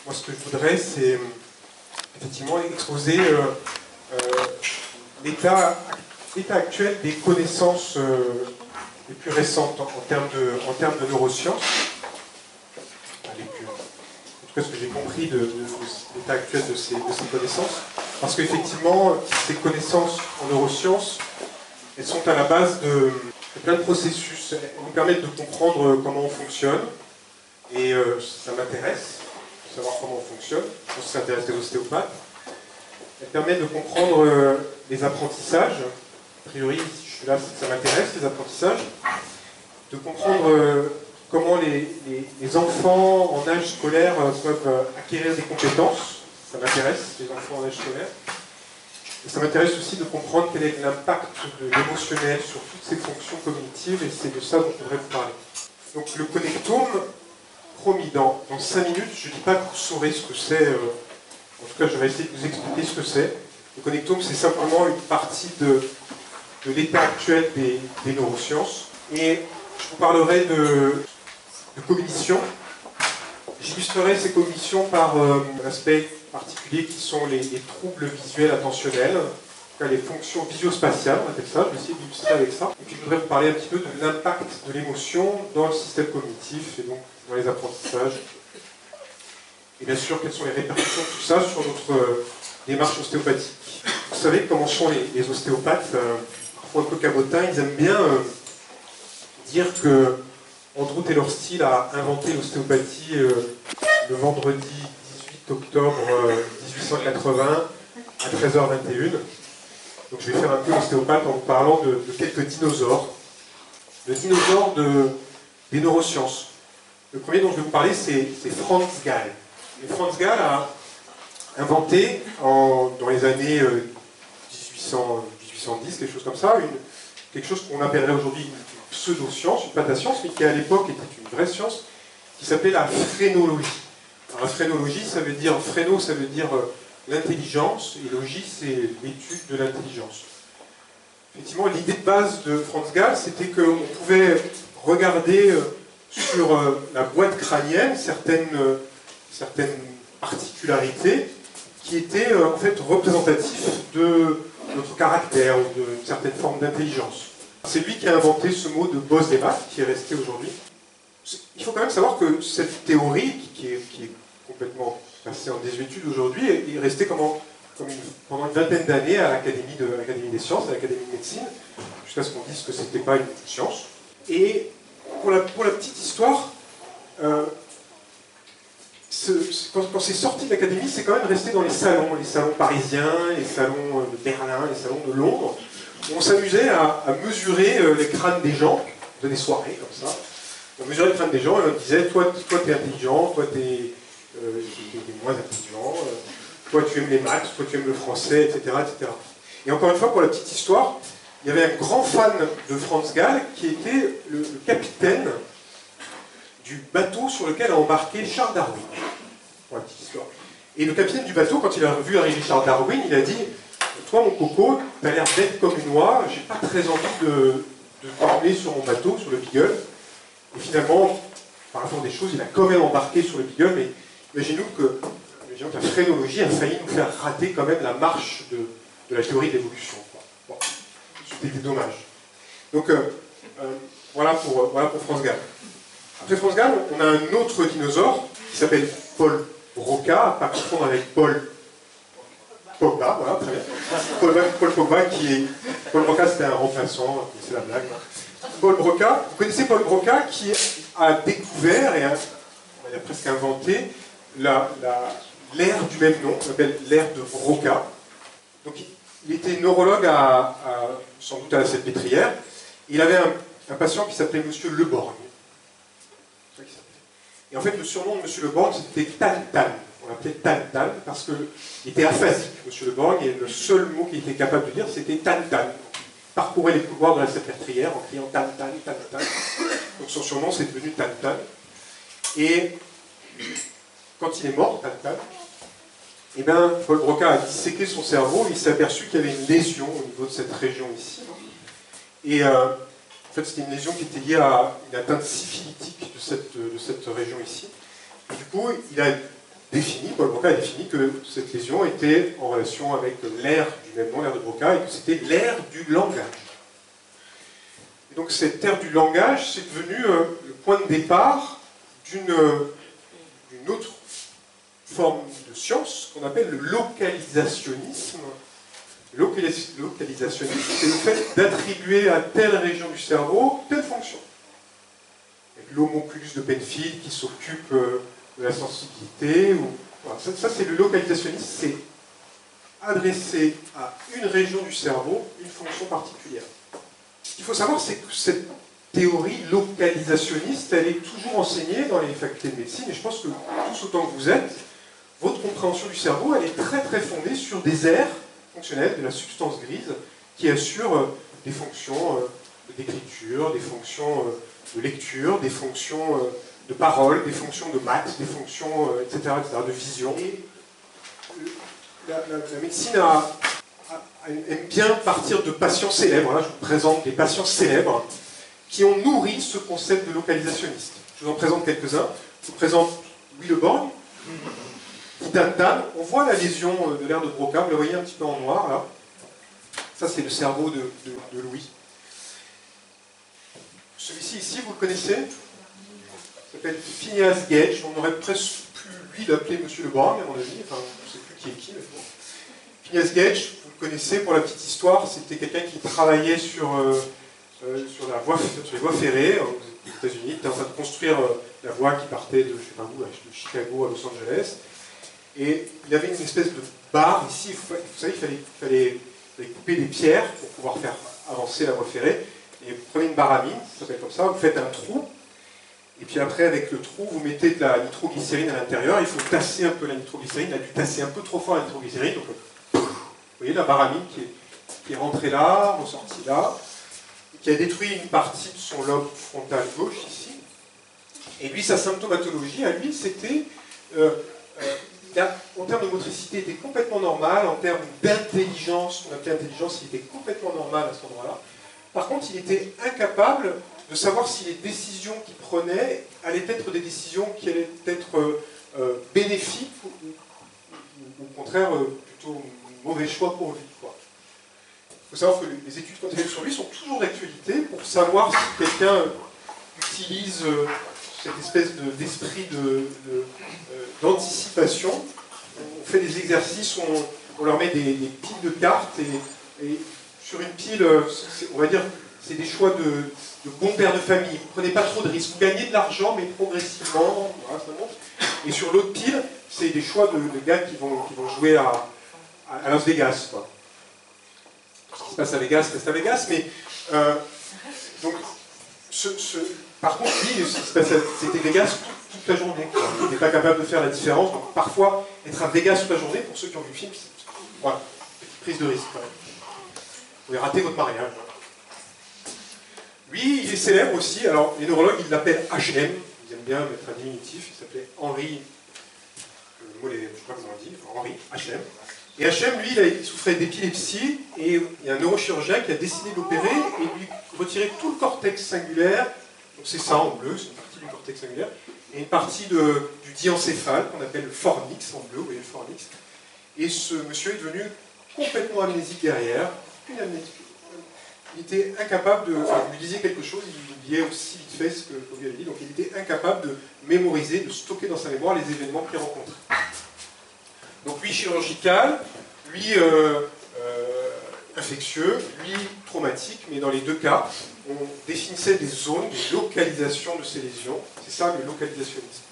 Moi, ce que je voudrais, c'est effectivement exposer l'état actuel des connaissances les plus récentes en termes de neurosciences. En tout cas, ce que j'ai compris de l'état actuel de ces connaissances. Parce qu'effectivement, ces connaissances en neurosciences, elles sont à la base de plein de processus. Elles nous permettent de comprendre comment on fonctionne. Et ça m'intéresse de savoir comment on fonctionne. Je pense que ça intéresse les ostéopathes. Elles permettent de comprendre les apprentissages. A priori, si je suis là, c'est que ça m'intéresse, les apprentissages. De comprendre comment les enfants en âge scolaire peuvent acquérir des compétences. Ça m'intéresse, les enfants en âge scolaire. Et ça m'intéresse aussi de comprendre quel est l'impact de l'émotionnel sur toutes ces fonctions cognitives, et c'est de ça dont je voudrais vous parler. Donc le connectome, promis, dans 5 minutes, je ne dis pas que vous saurez ce que c'est, en tout cas je vais essayer de vous expliquer ce que c'est. Le connectome, c'est simplement une partie de l'état actuel des neurosciences. Et je vous parlerai de cognition. J'illustrerai ces cognitions par un aspect particulier qui sont les troubles visuels attentionnels, les fonctions visio-spatiales, on appelle ça, je vais essayer d'illustrer avec ça. Et puis je voudrais vous parler un petit peu de l'impact de l'émotion dans le système cognitif et donc dans les apprentissages. Et bien sûr, quelles sont les répercussions de tout ça sur notre démarche ostéopathique. Vous savez comment sont les ostéopathes, parfois un peu cabotins, ils aiment bien dire que Andrew Taylor Still a inventé l'ostéopathie le vendredi 18 octobre 1880 à 13h21. Donc je vais faire un peu l'ostéopathe en vous parlant de quelques dinosaures. Le dinosaure des neurosciences. Le premier dont je vais vous parler, c'est Franz Gall. Et Franz Gall a inventé, dans les années 1810, quelque chose comme ça, quelque chose qu'on appellerait aujourd'hui une pseudo-science, une patascience, mais qui à l'époque était une vraie science, qui s'appelait la phrénologie. Alors la phrénologie, ça veut dire, phréno, ça veut dire l'intelligence, et logie, c'est l'étude de l'intelligence. Effectivement, l'idée de base de Franz Gall, c'était qu'on pouvait regarder sur la boîte crânienne certaines particularités qui étaient en fait représentatifs de notre caractère ou d'une certaine forme d'intelligence. C'est lui qui a inventé ce mot de Bose-Debat, qui est resté aujourd'hui. Il faut quand même savoir que cette théorie, qui est complètement passée en désuétude aujourd'hui, est restée pendant une vingtaine d'années à l'Académie des sciences, à l'Académie de médecine, jusqu'à ce qu'on dise que ce n'était pas une science. Et pour la petite histoire, quand c'est sorti de l'Académie, c'est quand même resté dans les salons parisiens, les salons de Berlin, les salons de Londres, où on s'amusait à mesurer les crânes des gens, on faisait des soirées comme ça, on mesurait les crânes des gens et on disait, toi t'es intelligent, toi t'es moins intelligent, toi tu aimes les maths, toi tu aimes le français, etc., etc. Et encore une fois, pour la petite histoire, il y avait un grand fan de Franz Gall qui était le capitaine du bateau sur lequel a embarqué Charles Darwin. Pour la petite histoire. Et le capitaine du bateau, quand il a vu arriver Charles Darwin, il a dit, toi mon coco, t'as l'air bête comme une oie, j'ai pas très envie de t'emmener sur mon bateau, sur le Beagle. Et finalement, par la force des choses, il a quand même embarqué sur le Beagle, mais imaginons que la phrénologie a failli nous faire rater quand même la marche de la théorie de l'évolution. Bon, c'était dommage. Donc, voilà pour Franz Gall. Après Franz Gall, on a un autre dinosaure qui s'appelle Paul Broca, à pas confondre avec Paul Pogba, voilà, très bien. Paul Pogba Paul Broca, c'était un remplaçant, c'est la blague. Paul Broca, vous connaissez Paul Broca qui a découvert et a presque inventé l'ère du même nom, qu'on appelle l'ère de Broca. Donc il était neurologue sans doute à la Salpêtrière. Il avait un patient qui s'appelait Monsieur Le Borgne. Et en fait, le surnom de Monsieur Le Borgne, c'était Tan-Tan. On l'appelait Tan-Tan parce qu'il était aphasique, Monsieur Le Borgne, et le seul mot qu'il était capable de dire, c'était Tan-Tan. Il parcourait les couloirs de la Salpêtrière en criant Tan-Tan, Tan-Tan. Donc son surnom, c'est devenu Tan-Tan. Et quand il est mort, Tan-Tan, eh bien, Paul Broca a disséqué son cerveau, et il s'est aperçu qu'il y avait une lésion au niveau de cette région ici. Et en fait, c'était une lésion qui était liée à une atteinte syphilitique de cette région ici. Et du coup, il a défini, Paul Broca a défini que cette lésion était en relation avec l'aire du même nom, l'aire de Broca, et que c'était l'aire du langage. Et donc cette aire du langage, c'est devenu le point de départ d'une autre forme de science qu'on appelle le localisationnisme. Le localisationnisme, c'est le fait d'attribuer à telle région du cerveau telle fonction. L'homonculus de Penfield qui s'occupe de la sensibilité. Voilà. Ça c'est le localisationnisme, c'est adresser à une région du cerveau une fonction particulière. Ce qu'il faut savoir, c'est que cette théorie localisationniste, elle est toujours enseignée dans les facultés de médecine, et je pense que tous autant que vous êtes, votre compréhension du cerveau, elle est très très fondée sur des aires fonctionnelles de la substance grise qui assurent des fonctions d'écriture, des fonctions de lecture, des fonctions de parole, des fonctions de maths, des fonctions, etc., de vision. Et la médecine aime bien partir de patients célèbres. Là, je vous présente des patients célèbres qui ont nourri ce concept de localisationniste. Je vous en présente quelques-uns. Je vous présente Louis Le Borgne, Titan. On voit la lésion de l'aire de Broca, vous la voyez un petit peu en noir, là. Ça, c'est le cerveau de Louis. Celui-ci, ici, vous le connaissez? Il s'appelle Phineas Gage. On aurait presque pu, lui, l'appeler Monsieur Le Borgne, à mon avis. Enfin, je ne sais plus qui est qui, mais bon. Phineas Gage, vous le connaissez, pour la petite histoire, c'était quelqu'un qui travaillait sur les voies ferrées aux États-Unis. Il était en train de construire la voie qui partait de, je sais pas où, de Chicago à Los Angeles. Et il avait une espèce de barre ici. Vous savez, il fallait couper des pierres pour pouvoir faire avancer la voie ferrée. Et vous prenez une barre à mine, ça s'appelle comme ça, vous faites un trou. Et puis après, avec le trou, vous mettez de la nitroglycérine à l'intérieur. Il faut tasser un peu la nitroglycérine. Il a dû tasser un peu trop fort la nitroglycérine. Donc, vous voyez la barre à mine qui est rentrée là, ressortie là, qui a détruit une partie de son lobe frontal gauche ici. Et lui, sa symptomatologie, à lui, c'était, en termes de motricité, il était complètement normal. En termes d'intelligence, on appelait intelligence, il était complètement normal à cet endroit-là. Par contre, il était incapable de savoir si les décisions qu'il prenait allaient être des décisions qui allaient être bénéfiques ou au contraire plutôt mauvais choix pour lui. Il faut savoir que les études continuelles sur lui sont toujours d'actualité pour savoir si quelqu'un utilise cette espèce d'esprit d'anticipation. On fait des exercices où on leur met des piles de cartes et sur une pile, on va dire, c'est des choix de bons pères de famille. Vous ne prenez pas trop de risques. Vous gagnez de l'argent, mais progressivement. Voilà, ça monte. Et sur l'autre pile, c'est des choix de gars qui vont jouer à Las Vegas, quoi. Ce qui se passe à Vegas reste à Vegas, mais donc par contre, lui, ce qui se passait, c'était Vegas toute la journée. Il n'était pas capable de faire la différence. Donc parfois, être à Vegas toute la journée, pour ceux qui ont vu le film, voilà, petite prise de risque quand même. Vous pouvez rater votre mariage. Lui, il est célèbre aussi. Alors, les neurologues, ils l'appellent HM. Ils aiment bien mettre un diminutif. Il s'appelait Henri. Le mot, je ne sais pas comment on dit. Henri HM. Et HM, lui, il souffrait d'épilepsie. Et il y a un neurochirurgien qui a décidé de l'opérer et lui retirer tout le cortex singulaire. Donc, c'est ça en bleu. C'est une partie du cortex singulaire. Et une partie du diencéphale qu'on appelle le fornix en bleu. Vous voyez le fornix. Et ce monsieur est devenu complètement amnésique derrière. Il était incapable de... Enfin, vous lui disiez quelque chose, il oubliait aussi vite fait ce que vous lui avez dit, donc il était incapable de mémoriser, de stocker dans sa mémoire les événements qu'il rencontrait. Donc lui chirurgical, lui infectieux, lui traumatique, mais dans les deux cas, on définissait des zones, des localisations de ces lésions. C'est ça le localisationnisme.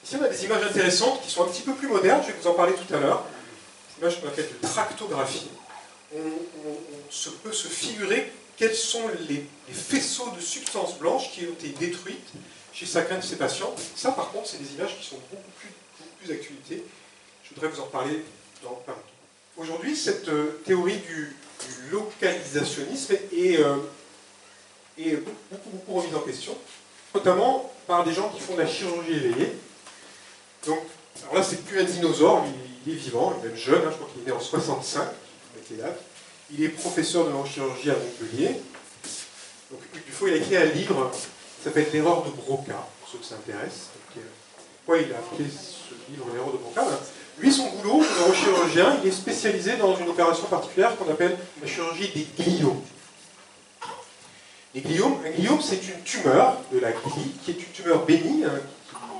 Ici on a des images intéressantes qui sont un petit peu plus modernes, je vais vous en parler tout à l'heure. Des images qu'on appelle de tractographie. On peut se figurer quels sont les faisceaux de substances blanches qui ont été détruites chez chacun de ces patients. Ça, par contre, c'est des images qui sont beaucoup plus d'actualité. Je voudrais vous en parler dans pas longtemps. Aujourd'hui, cette théorie du localisationnisme est beaucoup remise en question, notamment par des gens qui font de la chirurgie éveillée. Donc, alors là, c'est plus un dinosaure, il est vivant, il est même jeune, je crois qu'il est né en 65. Il est professeur de neurochirurgie à Montpellier. Donc, il a écrit un livre qui s'appelle L'erreur de Broca, pour ceux que ça intéresse, qui est pourquoi il a appelé ce livre l'erreur de Broca. Lui, son boulot, le neurochirurgien, il est spécialisé dans une opération particulière qu'on appelle la chirurgie des gliomes. Les gliomes, un gliome, c'est une tumeur de la glie, qui est une tumeur bénigne, hein,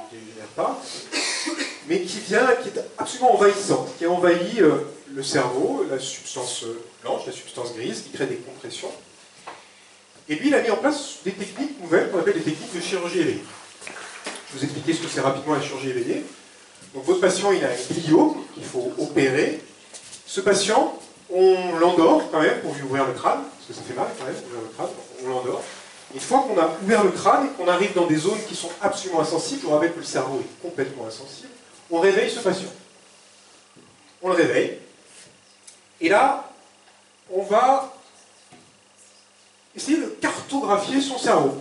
qui ne dégénère pas, mais qui est absolument envahissante, qui envahit le cerveau, la substance blanche, la substance grise, qui crée des compressions. Et lui, il a mis en place des techniques nouvelles qu'on appelle des techniques de chirurgie éveillée. Je vais vous expliquer ce que c'est rapidement la chirurgie éveillée. Donc votre patient, il a un gliome qu'il faut opérer. Ce patient, on l'endort quand même pour lui ouvrir le crâne, parce que ça fait mal quand même, ouvrir le crâne, on l'endort. Une fois qu'on a ouvert le crâne et qu'on arrive dans des zones qui sont absolument insensibles, je vous rappelle que le cerveau est complètement insensible, on réveille ce patient. On le réveille. Et là, on va essayer de cartographier son cerveau.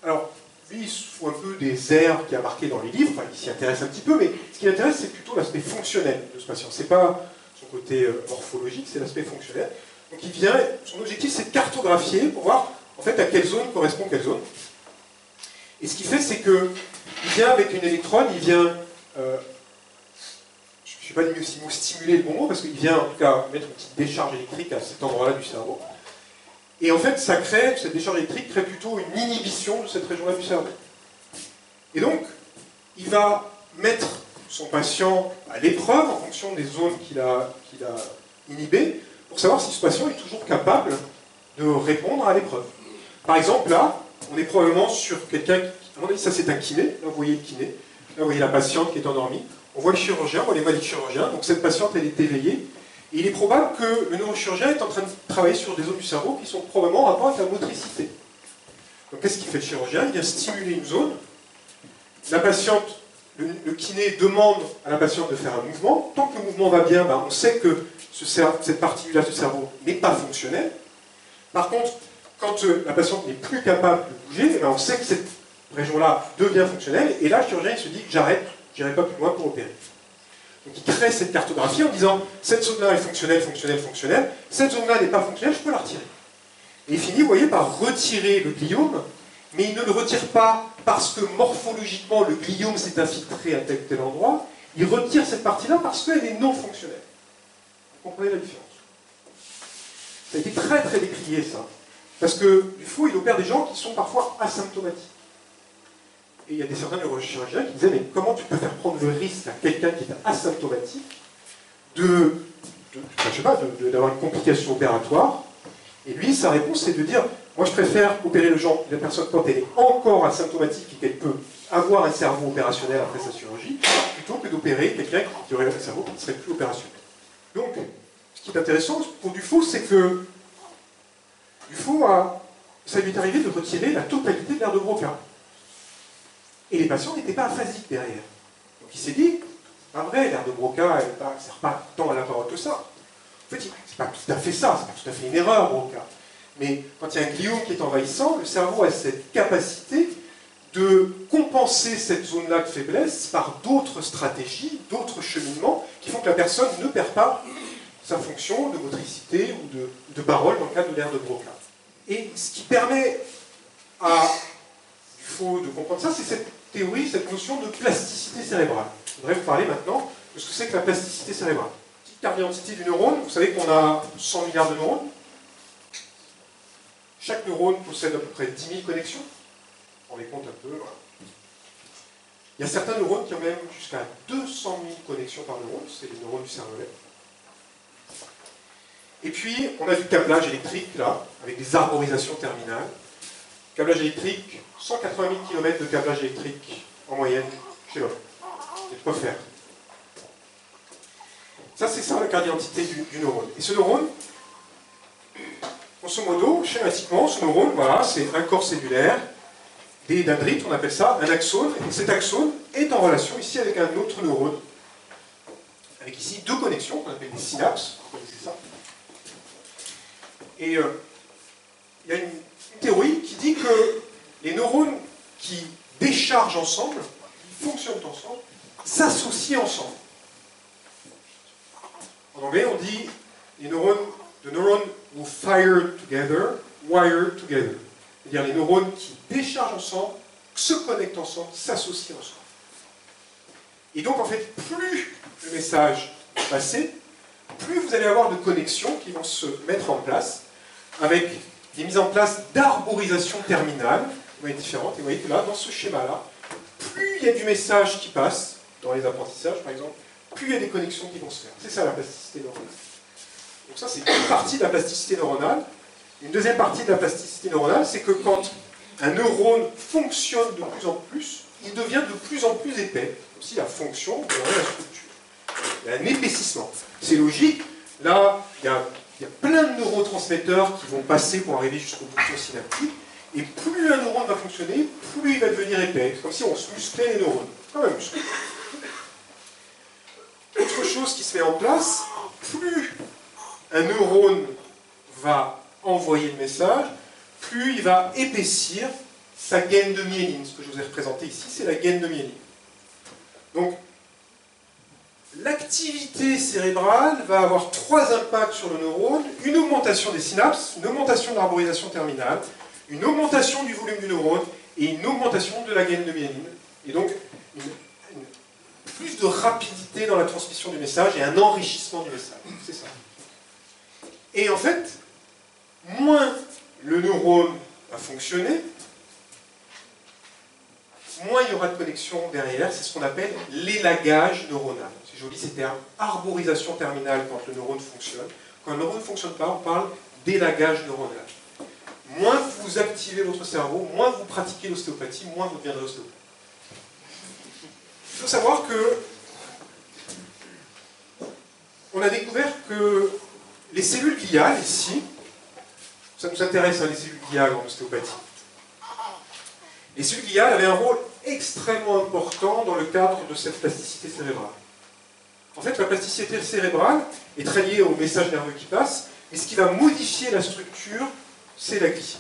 Alors, lui, il se fout un peu des airs qu'il y a marqués dans les livres, enfin, il s'y intéresse un petit peu, mais ce qui l'intéresse, c'est plutôt l'aspect fonctionnel de ce patient. C'est pas son côté morphologique, c'est l'aspect fonctionnel. Donc il vient, son objectif, c'est de cartographier pour voir, en fait, à quelle zone correspond quelle zone. Et ce qu'il fait, c'est qu'il vient avec une électrode, il vient, je ne sais pas si vous stimuler le bon mot, parce qu'il vient en tout cas mettre une petite décharge électrique à cet endroit-là du cerveau. Et en fait, cette décharge électrique crée plutôt une inhibition de cette région-là du cerveau. Et donc, il va mettre son patient à l'épreuve en fonction des zones qu'il a inhibées, pour savoir si ce patient est toujours capable de répondre à l'épreuve. Par exemple, là, on est probablement sur quelqu'un qui, à mon avis, ça c'est un kiné, là vous voyez le kiné, là vous voyez la patiente qui est endormie, on voit le chirurgien, on voit les mains du chirurgien, donc cette patiente elle est éveillée, et il est probable que le neurochirurgien est en train de travailler sur des zones du cerveau qui sont probablement en rapport avec la motricité. Donc qu'est-ce qu'il fait le chirurgien? Il vient stimuler une zone, la patiente, le kiné demande à la patiente de faire un mouvement, tant que le mouvement va bien, on sait que cette partie-là du cerveau n'est pas fonctionnelle. Par contre, quand la patiente n'est plus capable de bouger, on sait que cette région-là devient fonctionnelle, et là, le chirurgien il se dit, j'arrête, je n'irai pas plus loin pour opérer. Donc il crée cette cartographie en disant, cette zone-là est fonctionnelle, fonctionnelle, fonctionnelle, cette zone-là n'est pas fonctionnelle, je peux la retirer. Et il finit, vous voyez, par retirer le gliome, mais il ne le retire pas parce que morphologiquement, le gliome s'est infiltré à tel ou tel endroit, il retire cette partie-là parce qu'elle est non fonctionnelle. Vous comprenez la différence? Ça a été très très décrié ça. Parce que du coup, il opère des gens qui sont parfois asymptomatiques. Et il y a certains neurochirurgiens qui disaient, mais comment tu peux faire prendre le risque à quelqu'un qui est asymptomatique d'avoir une complication opératoire? Et lui, sa réponse, c'est de dire, moi je préfère opérer la personne quand elle est encore asymptomatique et qu'elle peut avoir un cerveau opérationnel après sa chirurgie, plutôt que d'opérer quelqu'un qui aurait un cerveau qui ne serait plus opérationnel. Donc, ce qui est intéressant pour Dufaux, c'est que Dufaux ça lui est arrivé de retirer la totalité de l'aire de Broca. Et les patients n'étaient pas aphasiques derrière. Donc il s'est dit, c'est pas vrai, l'aire de Broca, elle ne sert pas tant à la parole que ça. En fait, c'est pas tout à fait ça, c'est pas tout à fait une erreur, Broca. Mais quand il y a un gliome qui est envahissant, le cerveau a cette capacité de compenser cette zone-là de faiblesse par d'autres stratégies, d'autres cheminements, qui font que la personne ne perd pas sa fonction de motricité ou de parole dans le cadre de l'aire de Broca. Et ce qui permet à Dufaux de comprendre ça, c'est cette théorie, cette notion de plasticité cérébrale. Je voudrais vous parler maintenant de ce que c'est que la plasticité cérébrale. Petite carte d'identité du neurone, vous savez qu'on a 100 milliards de neurones. Chaque neurone possède à peu près 10 000 connexions. On les compte un peu. Voilà. Il y a certains neurones qui ont même jusqu'à 200 000 connexions par neurone, c'est les neurones du cervelet. Et puis, on a du câblage électrique, là, avec des arborisations terminales. Câblage électrique, 180 000 km de câblage électrique en moyenne chez l'homme. C'est de quoi faire. Ça, c'est ça la carte d'identité du neurone. Et ce neurone, grosso modo, schématiquement, ce neurone, voilà, c'est un corps cellulaire, des dendrites, on appelle ça un axone, et cet axone est en relation ici avec un autre neurone, avec ici deux connexions, qu'on appelle des synapses, vous connaissez ça. Et il y a une théorie qui dit que les neurones qui déchargent ensemble, qui fonctionnent ensemble, s'associent ensemble. En anglais, on dit les neurones, the neuron will fire together, wire together. C'est-à-dire les neurones qui déchargent ensemble, se connectent ensemble, s'associent ensemble. Et donc, en fait, plus le message va passer, plus vous allez avoir de connexions qui vont se mettre en place, avec des mises en place d'arborisation terminale, qui vont être différentes. Et vous voyez que là, dans ce schéma-là, plus il y a du message qui passe, dans les apprentissages par exemple, plus il y a des connexions qui vont se faire. C'est ça la plasticité neuronale. Donc ça, c'est une partie de la plasticité neuronale. Une deuxième partie de la plasticité neuronale, c'est que quand un neurone fonctionne de plus en plus, il devient de plus en plus épais. Aussi la fonction, vous aurez la structure. Il y a un épaississement. C'est logique. Là, il y a plein de neurotransmetteurs qui vont passer pour arriver jusqu'au bouton synaptique. Et plus un neurone va fonctionner, plus il va devenir épais. C'est comme si on se musclait les neurones. Comme un muscle. Autre chose qui se met en place, plus un neurone va envoyer le message, plus il va épaissir sa gaine de myéline. Ce que je vous ai représenté ici, c'est la gaine de myéline. Donc, l'activité cérébrale va avoir trois impacts sur le neurone: une augmentation des synapses, une augmentation de l'arborisation terminale, une augmentation du volume du neurone et une augmentation de la gaine de myéline. Et donc, plus de rapidité dans la transmission du message et un enrichissement du message. C'est ça. Et en fait, moins le neurone va fonctionner, moins il y aura de connexion derrière. C'est ce qu'on appelle l'élagage neuronal. C'est joli ces termes. Arborisation terminale quand le neurone fonctionne. Quand le neurone ne fonctionne pas, on parle d'élagage neuronal. Moins vous activez votre cerveau, moins vous pratiquez l'ostéopathie, moins vous deviendrez ostéopathe. Il faut savoir que on a découvert que les cellules gliales, ici, ça nous intéresse, hein, les cellules gliales en ostéopathie. Les cellules gliales avaient un rôle extrêmement important dans le cadre de cette plasticité cérébrale. En fait, la plasticité cérébrale est très liée au message nerveux qui passe, mais ce qui va modifier la structure, c'est la glie.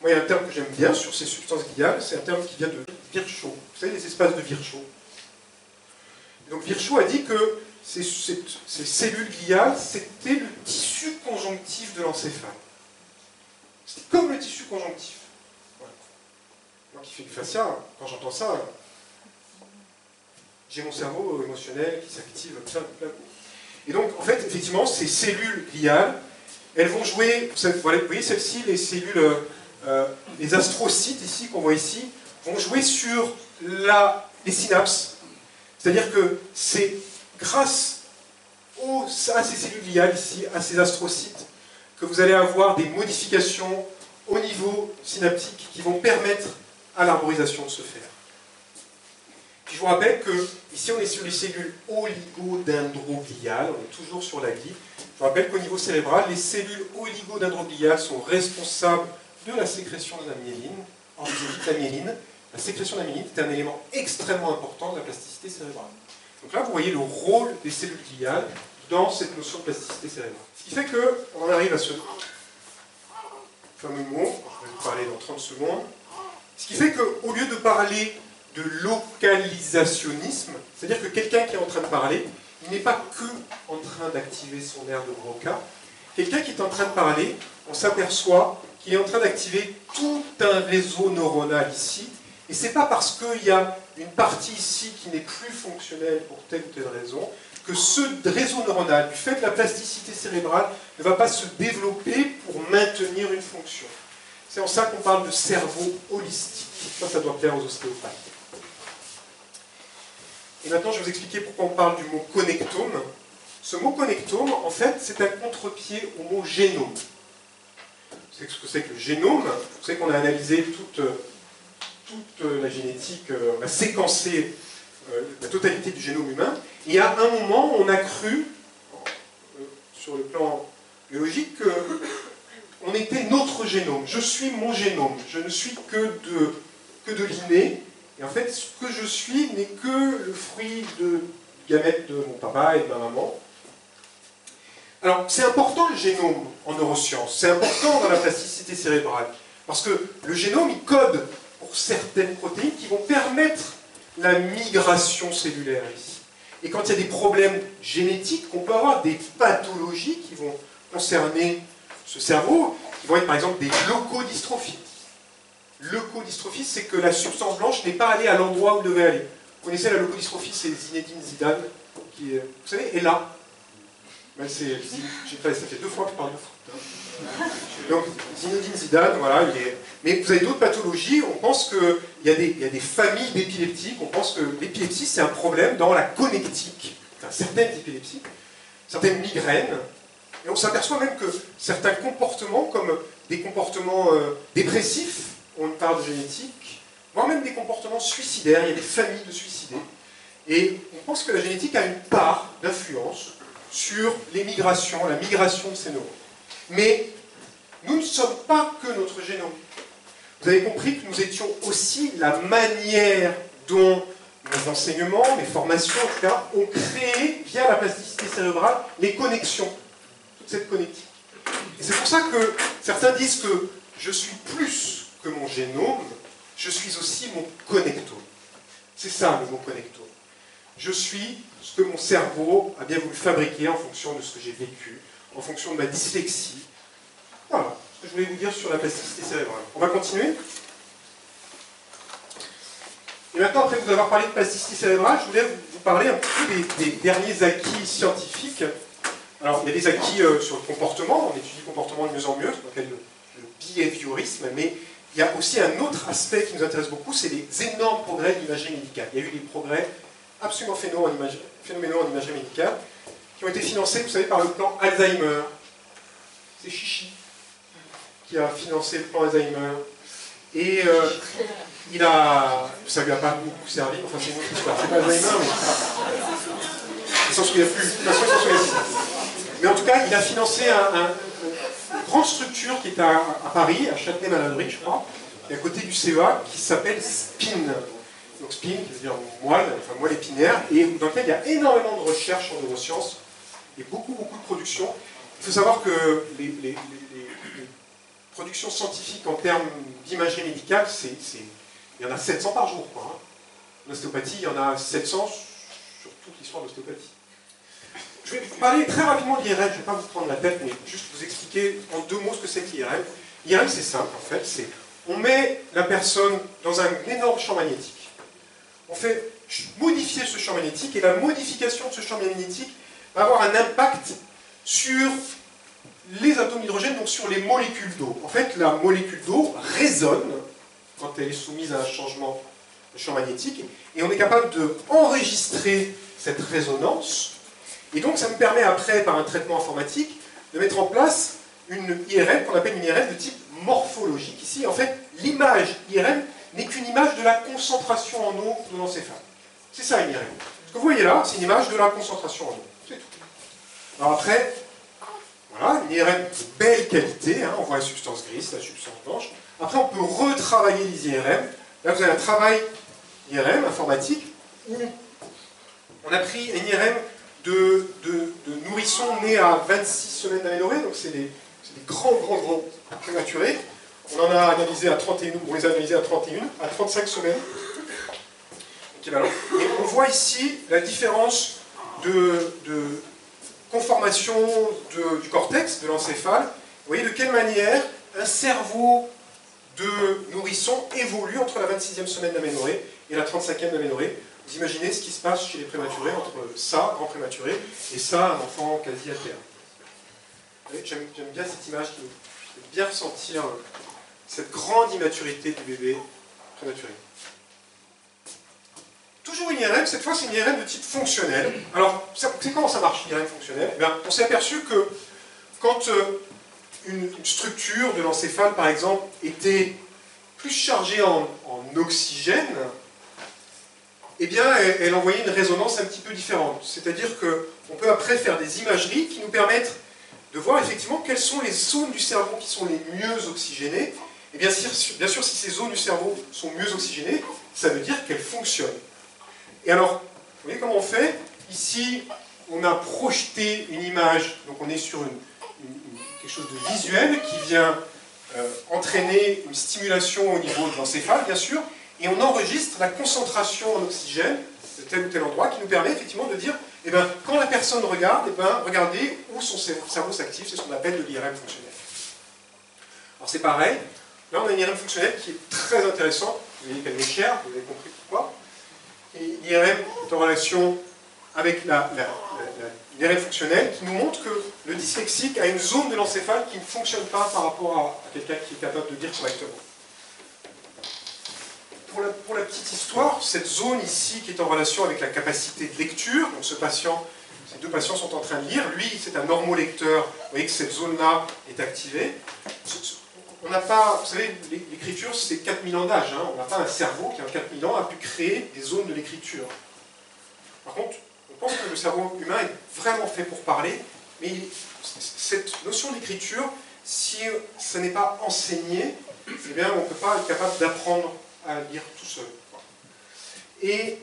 Moi, il y a un terme que j'aime bien sur ces substances gliales, c'est un terme qui vient de Virchow. Vous savez, les espaces de Virchow. Donc Virchow a dit que ces cellules gliales, c'était le tissu conjonctif de l'encéphale. C'était comme le tissu conjonctif. Voilà. Moi qui fais du fascia, quand j'entends ça, j'ai mon cerveau émotionnel qui s'active plein. Et donc, en fait, effectivement, ces cellules gliales, elles vont jouer, vous voyez celles-ci, les cellules, les astrocytes ici, qu'on voit ici, vont jouer sur les synapses. C'est-à-dire que c'est grâce à ces cellules gliales ici, à ces astrocytes, que vous allez avoir des modifications au niveau synaptique qui vont permettre à l'arborisation de se faire. Puis je vous rappelle que ici on est sur les cellules oligodendrogliales, on est toujours sur la glie. Je vous rappelle qu'au niveau cérébral, les cellules oligodendrogliales sont responsables de la sécrétion de la myéline. En visite la myéline, la sécrétion de la myéline est un élément extrêmement important de la plasticité cérébrale. Donc là, vous voyez le rôle des cellules gliales dans cette notion de plasticité cérébrale. Ce qui fait qu'on en arrive à ce fameux mot, je vais vous parler dans 30 secondes, ce qui fait qu'au lieu de parler de localisationnisme, c'est-à-dire que quelqu'un qui est en train de parler, il n'est pas que en train d'activer son nerf de Broca. Quelqu'un qui est en train de parler, on s'aperçoit qu'il est en train d'activer tout un réseau neuronal ici, et c'est pas parce qu'il y a une partie ici qui n'est plus fonctionnelle pour telle ou telle raison, que ce réseau neuronal, du fait de la plasticité cérébrale, ne va pas se développer pour maintenir une fonction. C'est en ça qu'on parle de cerveau holistique. Ça doit plaire aux ostéopathes. Et maintenant, je vais vous expliquer pourquoi on parle du mot connectome. Ce mot connectome, en fait, c'est un contre-pied au mot génome. Vous savez ce que c'est que le génome? Vous savez qu'on a analysé toute la génétique, on a séquencé la totalité du génome humain. Et à un moment, on a cru, sur le plan biologique, qu'on était notre génome. Je suis mon génome. Je ne suis que de l'inné. Et en fait, ce que je suis n'est que le fruit de gamètes de mon papa et de ma maman. Alors, c'est important le génome en neurosciences. C'est important dans la plasticité cérébrale. Parce que le génome, il code pour certaines protéines qui vont permettre la migration cellulaire ici. Et quand il y a des problèmes génétiques, on peut avoir des pathologies qui vont concerner ce cerveau, qui vont être par exemple des leucodystrophies. Leucodystrophie, c'est que la substance blanche n'est pas allée à l'endroit où elle devait aller. Vous connaissez la leukodystrophie, c'est Zinedine Zidane, qui est, vous savez, est là. Ben, ça fait 2 fois que je parle de foot. Hein. Donc, Zinedine Zidane, voilà, il est... Mais vous avez d'autres pathologies, on pense qu'il y a des familles d'épileptiques, on pense que l'épilepsie, c'est un problème dans la connectique, enfin, certaines épilepsies, certaines migraines, et on s'aperçoit même que certains comportements, comme des comportements dépressifs, on parle de génétique, voire même des comportements suicidaires, il y a des familles de suicidés, et on pense que la génétique a une part d'influence sur les migrations, la migration de ces neurones. Mais nous ne sommes pas que notre génome. Vous avez compris que nous étions aussi la manière dont mes enseignements, mes formations, etc., ont créé, via la plasticité cérébrale, les connexions, toute cette connectique. Et c'est pour ça que certains disent que je suis plus que mon génome, je suis aussi mon connectome. C'est ça le mot connectome. Je suis ce que mon cerveau a bien voulu fabriquer en fonction de ce que j'ai vécu, en fonction de ma dyslexie. Voilà ce que je voulais vous dire sur la plasticité cérébrale. On va continuer. Et maintenant, après vous avoir parlé de plasticité cérébrale, je voulais vous parler un petit peu des derniers acquis scientifiques. Alors, il y a des acquis sur le comportement, on étudie le comportement de mieux en mieux, ce qu'on appelle le behaviorisme, mais il y a aussi un autre aspect qui nous intéresse beaucoup, c'est les énormes progrès de l'imagerie médicale. Il y a eu des progrès absolument phénoménaux en imagerie médicale, qui ont été financés, vous savez, par le plan Alzheimer. C'est Chichi qui a financé le plan Alzheimer. Et ça ne lui a pas beaucoup servi, enfin c'est une autre histoire, c'est pas Alzheimer, mais il s'en souvient plus, de toute façon il s'en souvient plus. Mais en tout cas, il a financé une grande structure qui est à Paris, à Châtenay-Malabry, je crois, et à côté du CEA, qui s'appelle SPIN. Donc SPIN, qui veut dire moelle, enfin moelle épinaire, et dans lequel il y a énormément de recherches en neurosciences, et beaucoup de production. Il faut savoir que les productions scientifiques en termes d'imagerie médicale, il y en a 700 par jour, quoi. Hein. L'ostéopathie, il y en a 700 sur toute l'histoire de l'ostéopathie. Je vais vous parler très rapidement de l'IRM, je ne vais pas vous prendre la tête, mais juste vous expliquer en 2 mots ce que c'est que l'IRM. L'IRM, c'est simple, en fait, on met la personne dans un énorme champ magnétique. On fait modifier ce champ magnétique, et la modification de ce champ magnétique va avoir un impact sur les atomes d'hydrogène, donc sur les molécules d'eau. En fait, la molécule d'eau résonne quand elle est soumise à un changement de champ magnétique, et on est capable d'enregistrer cette résonance, et donc ça me permet après, par un traitement informatique, de mettre en place une IRM qu'on appelle une IRM de type morphologique. Ici, en fait, l'image IRM n'est qu'une image de la concentration en eau de l'encéphale. C'est ça une IRM. Ce que vous voyez là, c'est une image de la concentration en eau. C'est tout. Alors après, voilà, une IRM de belle qualité, hein, on voit la substance grise, la substance blanche. Après, on peut retravailler les IRM. Là, vous avez un travail IRM informatique où on a pris une IRM de nourrissons nés à 26 semaines d'aménorrhée, donc c'est des grands prématurés. On en a analysé à 31, on les a analysés à 31, à 35 semaines. Équivalent. Et on voit ici la différence de conformation du cortex, de l'encéphale. Vous voyez de quelle manière un cerveau de nourrisson évolue entre la 26e semaine d'aménorrhée et la 35e d'aménorrhée. Vous imaginez ce qui se passe chez les prématurés, entre ça, grand prématuré, et ça, un enfant quasi à terme. J'aime bien cette image qui nous fait bien ressentir cette grande immaturité du bébé prématuré. Toujours une IRM, cette fois c'est une IRM de type fonctionnel. Alors, c'est comment ça marche, l'IRM fonctionnel? Eh bien, on s'est aperçu que quand une structure de l'encéphale, par exemple, était plus chargée en oxygène, eh bien, elle envoyait une résonance un petit peu différente. C'est-à-dire qu'on peut après faire des imageries qui nous permettent de voir effectivement quelles sont les zones du cerveau qui sont les mieux oxygénées. Et bien sûr, si ces zones du cerveau sont mieux oxygénées, ça veut dire qu'elles fonctionnent. Et alors, vous voyez comment on fait? Ici, on a projeté une image, donc on est sur quelque chose de visuel qui vient entraîner une stimulation au niveau de l'encéphale, bien sûr, et on enregistre la concentration en oxygène de tel ou tel endroit qui nous permet effectivement de dire, eh bien, quand la personne regarde, eh bien, regardez où son cerveau s'active, c'est ce qu'on appelle de l'IRM fonctionnel. Alors c'est pareil, là on a une IRM fonctionnelle qui est très intéressante, vous voyez qu'elle est chère, vous avez compris pourquoi. Et l'IRM est en relation avec l'IRM fonctionnelle qui nous montre que le dyslexique a une zone de l'encéphale qui ne fonctionne pas par rapport à quelqu'un qui est capable de lire correctement. Pour la petite histoire, cette zone ici qui est en relation avec la capacité de lecture, donc ces deux patients sont en train de lire, lui c'est un normolecteur, vous voyez que cette zone-là est activée. On n'a pas, vous savez, l'écriture c'est 4000 ans d'âge, hein. On n'a pas un cerveau qui en 4000 ans a pu créer des zones de l'écriture. Par contre, on pense que le cerveau humain est vraiment fait pour parler, mais cette notion d'écriture, si ça n'est pas enseigné, eh bien on ne peut pas être capable d'apprendre à lire tout seul. Et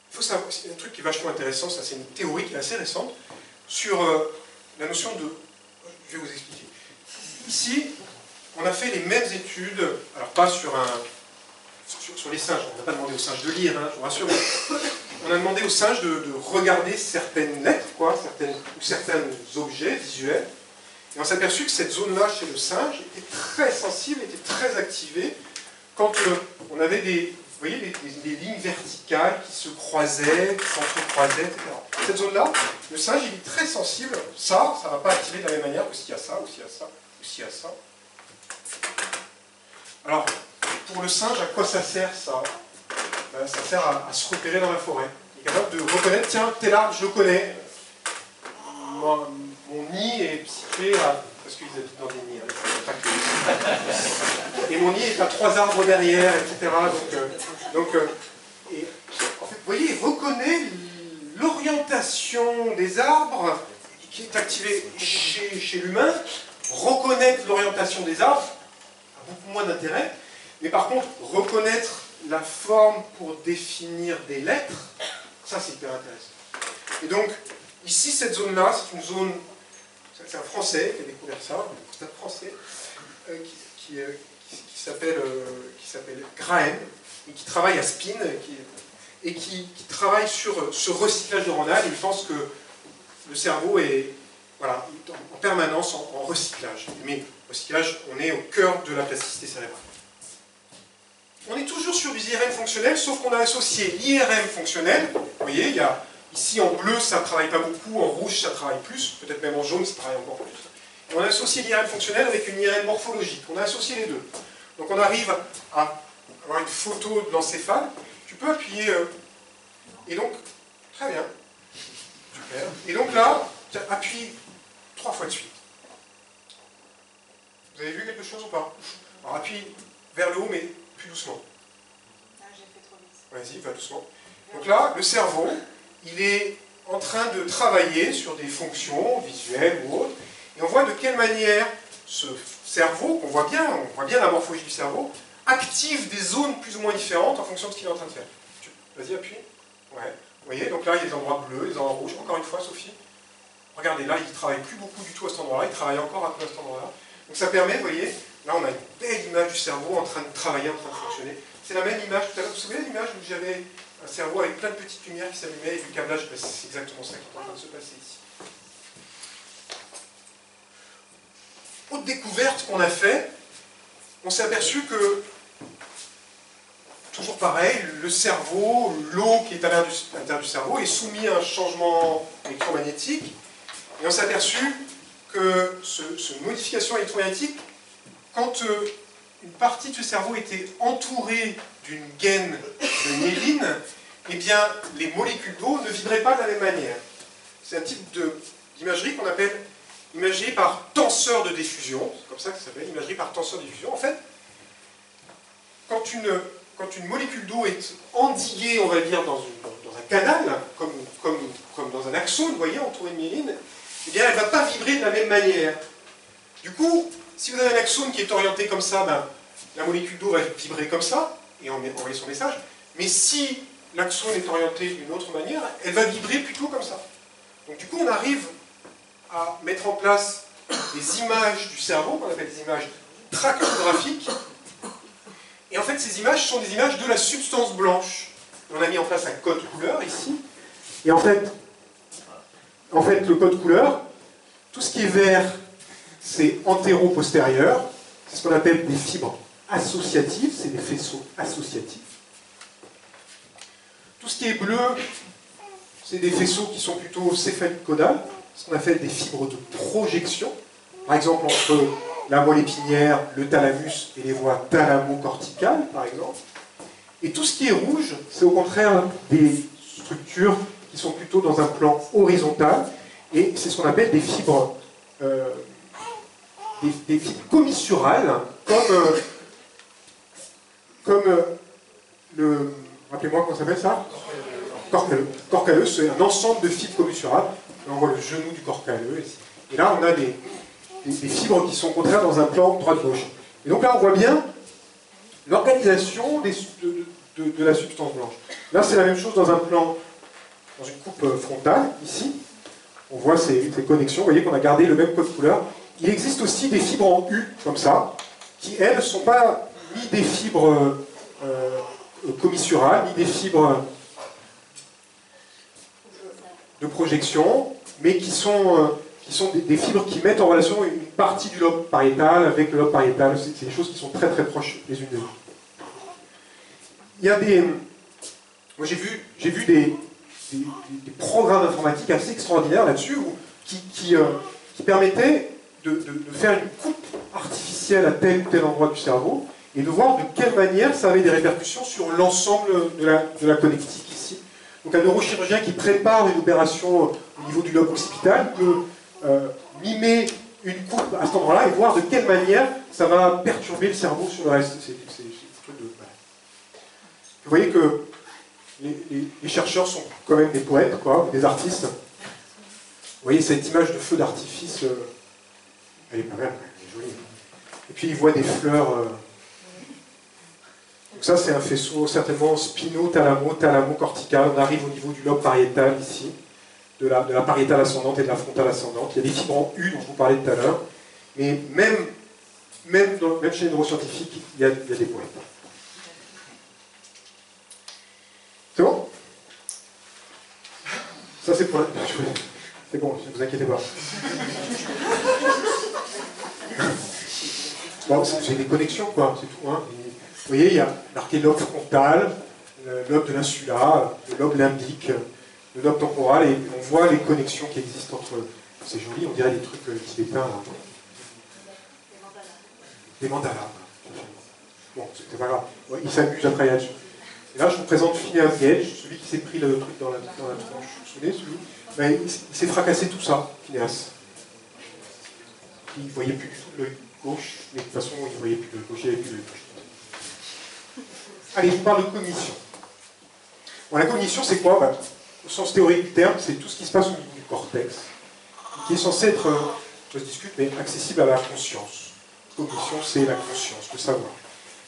il faut savoir, c'est un truc qui est vachement intéressant, ça c'est une théorie qui est assez récente, sur la notion de... Je vais vous expliquer. Ici, on a fait les mêmes études, alors pas sur les singes, on n'a pas demandé aux singes de lire, hein, je vous rassure, mais on a demandé aux singes de regarder certaines lettres, ou certains objets visuels, et on s'est aperçu que cette zone-là chez le singe était très sensible, était très activée, quand on avait des lignes verticales qui se croisaient, qui s'entrecroisaient, etc. Cette zone-là, le singe, il est très sensible. Ça ne va pas activer de la même manière que s'il y a ça, ou s'il y a ça, ou s'il y a ça. Alors, pour le singe, à quoi ça sert, ça? Ça sert à se repérer dans la forêt. Il est capable de reconnaître, tiens, tel arbre, je le connais. Mon nid est situé à... Parce qu'ils habitent dans des nids, hein, et mon nid est à 3 arbres derrière, etc. Et, en fait, vous voyez, il reconnaît l'orientation des arbres qui est activée chez l'humain. Reconnaître l'orientation des arbres a beaucoup moins d'intérêt, mais par contre, reconnaître la forme pour définir des lettres, ça c'est hyper intéressant. Et donc, ici, cette zone-là, c'est une zone... C'est un Français qui a découvert ça, c'est un Français qui s'appelle Graham, et qui travaille à Spin, et qui travaille sur ce recyclage neuronal. Il pense que le cerveau est en permanence en recyclage. Mais recyclage, on est au cœur de la plasticité cérébrale. On est toujours sur du IRM fonctionnel, sauf qu'on a associé l'IRM fonctionnel, vous voyez, il y a... Ici, en bleu, ça ne travaille pas beaucoup, en rouge, ça travaille plus, peut-être même en jaune, ça travaille encore plus. Et on a associé l'IRM fonctionnel avec une IRM morphologique. On a associé les deux. Donc on arrive à avoir une photo de l'encéphale. Tu peux appuyer... Et donc, très bien. Super. Et donc là, appuie 3 fois de suite. Vous avez vu quelque chose ou pas? Alors appuie vers le haut, mais plus doucement. Ah, j'ai fait trop vite. Vas-y, va doucement. Donc là, le cerveau... il est en train de travailler sur des fonctions visuelles ou autres, et on voit de quelle manière ce cerveau, on voit bien la morphologie du cerveau, active des zones plus ou moins différentes en fonction de ce qu'il est en train de faire. Vas-y, appuie. Ouais. Vous voyez, donc là, il y a des endroits bleus, des endroits rouges. Encore une fois, Sophie. Regardez, là, il ne travaille plus beaucoup du tout à cet endroit-là, il travaille encore à cet endroit-là. Donc ça permet, vous voyez, là, on a une belle image du cerveau en train de travailler, en train de fonctionner. C'est la même image tout à l'heure. Vous vous souvenez de l'image où j'avais un cerveau avec plein de petites lumières qui s'allumaient et du câblage? Ben, c'est exactement ça qui est en train de se passer ici. Autre découverte qu'on a fait, on s'est aperçu que, toujours pareil, le cerveau, l'eau qui est à l'intérieur du cerveau est soumis à un changement électromagnétique, et on s'est aperçu que cette modification électromagnétique, quand une partie du cerveau était entourée d'une gaine de myéline, eh bien, les molécules d'eau ne vibraient pas de la même manière. C'est un type d'imagerie qu'on appelle imagerie par tenseur de diffusion. C'est comme ça que ça s'appelle, imagerie par tenseur de diffusion. En fait, quand une molécule d'eau est endiguée, on va dire, dans un canal, comme dans un axone, vous voyez, entouré de myéline, eh bien, elle ne va pas vibrer de la même manière. Du coup, si vous avez un axone qui est orienté comme ça, ben, la molécule d'eau va vibrer comme ça, et envoyer son message. Mais si l'axone est orienté d'une autre manière, elle va vibrer plutôt comme ça. Donc du coup, on arrive à mettre en place des images du cerveau, qu'on appelle des images tractographiques. Et en fait, ces images sont des images de la substance blanche. On a mis en place un code couleur ici. Et en fait, le code couleur, tout ce qui est vert, c'est antéro-postérieur. C'est ce qu'on appelle des fibres associatives, c'est des faisceaux associatifs. Tout ce qui est bleu, c'est des faisceaux qui sont plutôt céphalico-caudales, ce qu'on appelle des fibres de projection. Par exemple, entre la moelle épinière, le thalamus et les voies thalamo-corticales, par exemple. Et tout ce qui est rouge, c'est au contraire des structures qui sont plutôt dans un plan horizontal, et c'est ce qu'on appelle des fibres, des fibres commissurales, comme le... Rappelez-moi comment ça s'appelle ça? Corps calleux. Corps calleux, c'est un ensemble de fibres commissurales. Là, on voit le genou du corps calleux ici. Et là, on a des fibres qui sont au contraire dans un plan droite-gauche. Et donc là, on voit bien l'organisation de la substance blanche. Là, c'est la même chose dans un plan, dans une coupe frontale, ici. On voit ces connexions. Vous voyez qu'on a gardé le même code couleur. Il existe aussi des fibres en U, comme ça, qui, elles, ne sont pas ni des fibres commissurales, ni des fibres de projection, mais qui sont des fibres qui mettent en relation une partie du lobe pariétal avec le lobe pariétal. C'est des choses qui sont très très proches les unes des autres. Il y a des... Moi j'ai vu des programmes informatiques assez extraordinaires là-dessus qui permettaient de faire une coupe artificielle à tel ou tel endroit du cerveau et de voir de quelle manière ça avait des répercussions sur l'ensemble de la connectique ici. Donc un neurochirurgien qui prépare une opération au niveau du lobe occipital peut mimer une coupe à cet endroit-là et voir de quelle manière ça va perturber le cerveau sur le reste. Vous voyez que les chercheurs sont quand même des poètes, quoi, des artistes. Vous voyez cette image de feu d'artifice, elle est pas mal, elle est jolie. Et puis ils voient des fleurs. Donc ça c'est un faisceau certainement spino-thalamo-cortical. On arrive au niveau du lobe pariétal ici, de la pariétale ascendante et de la frontale ascendante. Il y a des fibres en U dont je vous parlais tout à l'heure. Mais même chez les neuroscientifiques, il y a des poètes. C'est bon? Ça c'est pour la... C'est bon, ne vous inquiétez pas. Bon, c'est des connexions, quoi, c'est tout. Hein. Vous voyez, il y a marqué lobe frontal, le lobe de l'insula, le lobe limbique, le lobe temporal, et on voit les connexions qui existent entre... C'est joli, on dirait des trucs tibétains. Là. Des mandalas. Bon, c'est pas grave. Ouais, il s'amuse après là-dessus. Et là, je vous présente Phineas Gage, celui qui s'est pris le truc dans la tronche. Vous vous souvenez, celui? Ben, il s'est fracassé tout ça, Phineas. Il ne voyait plus du tout l'œil gauche, mais de toute façon, il ne voyait plus l'œil gauche, il n'avait plus l'œil gauche. Allez, je vous parle de cognition. Bon, la cognition, c'est quoi? Ben, au sens théorique du terme, c'est tout ce qui se passe au niveau du cortex, qui est censé être, ça se discute, mais accessible à la conscience. Cognition, c'est la conscience, le savoir.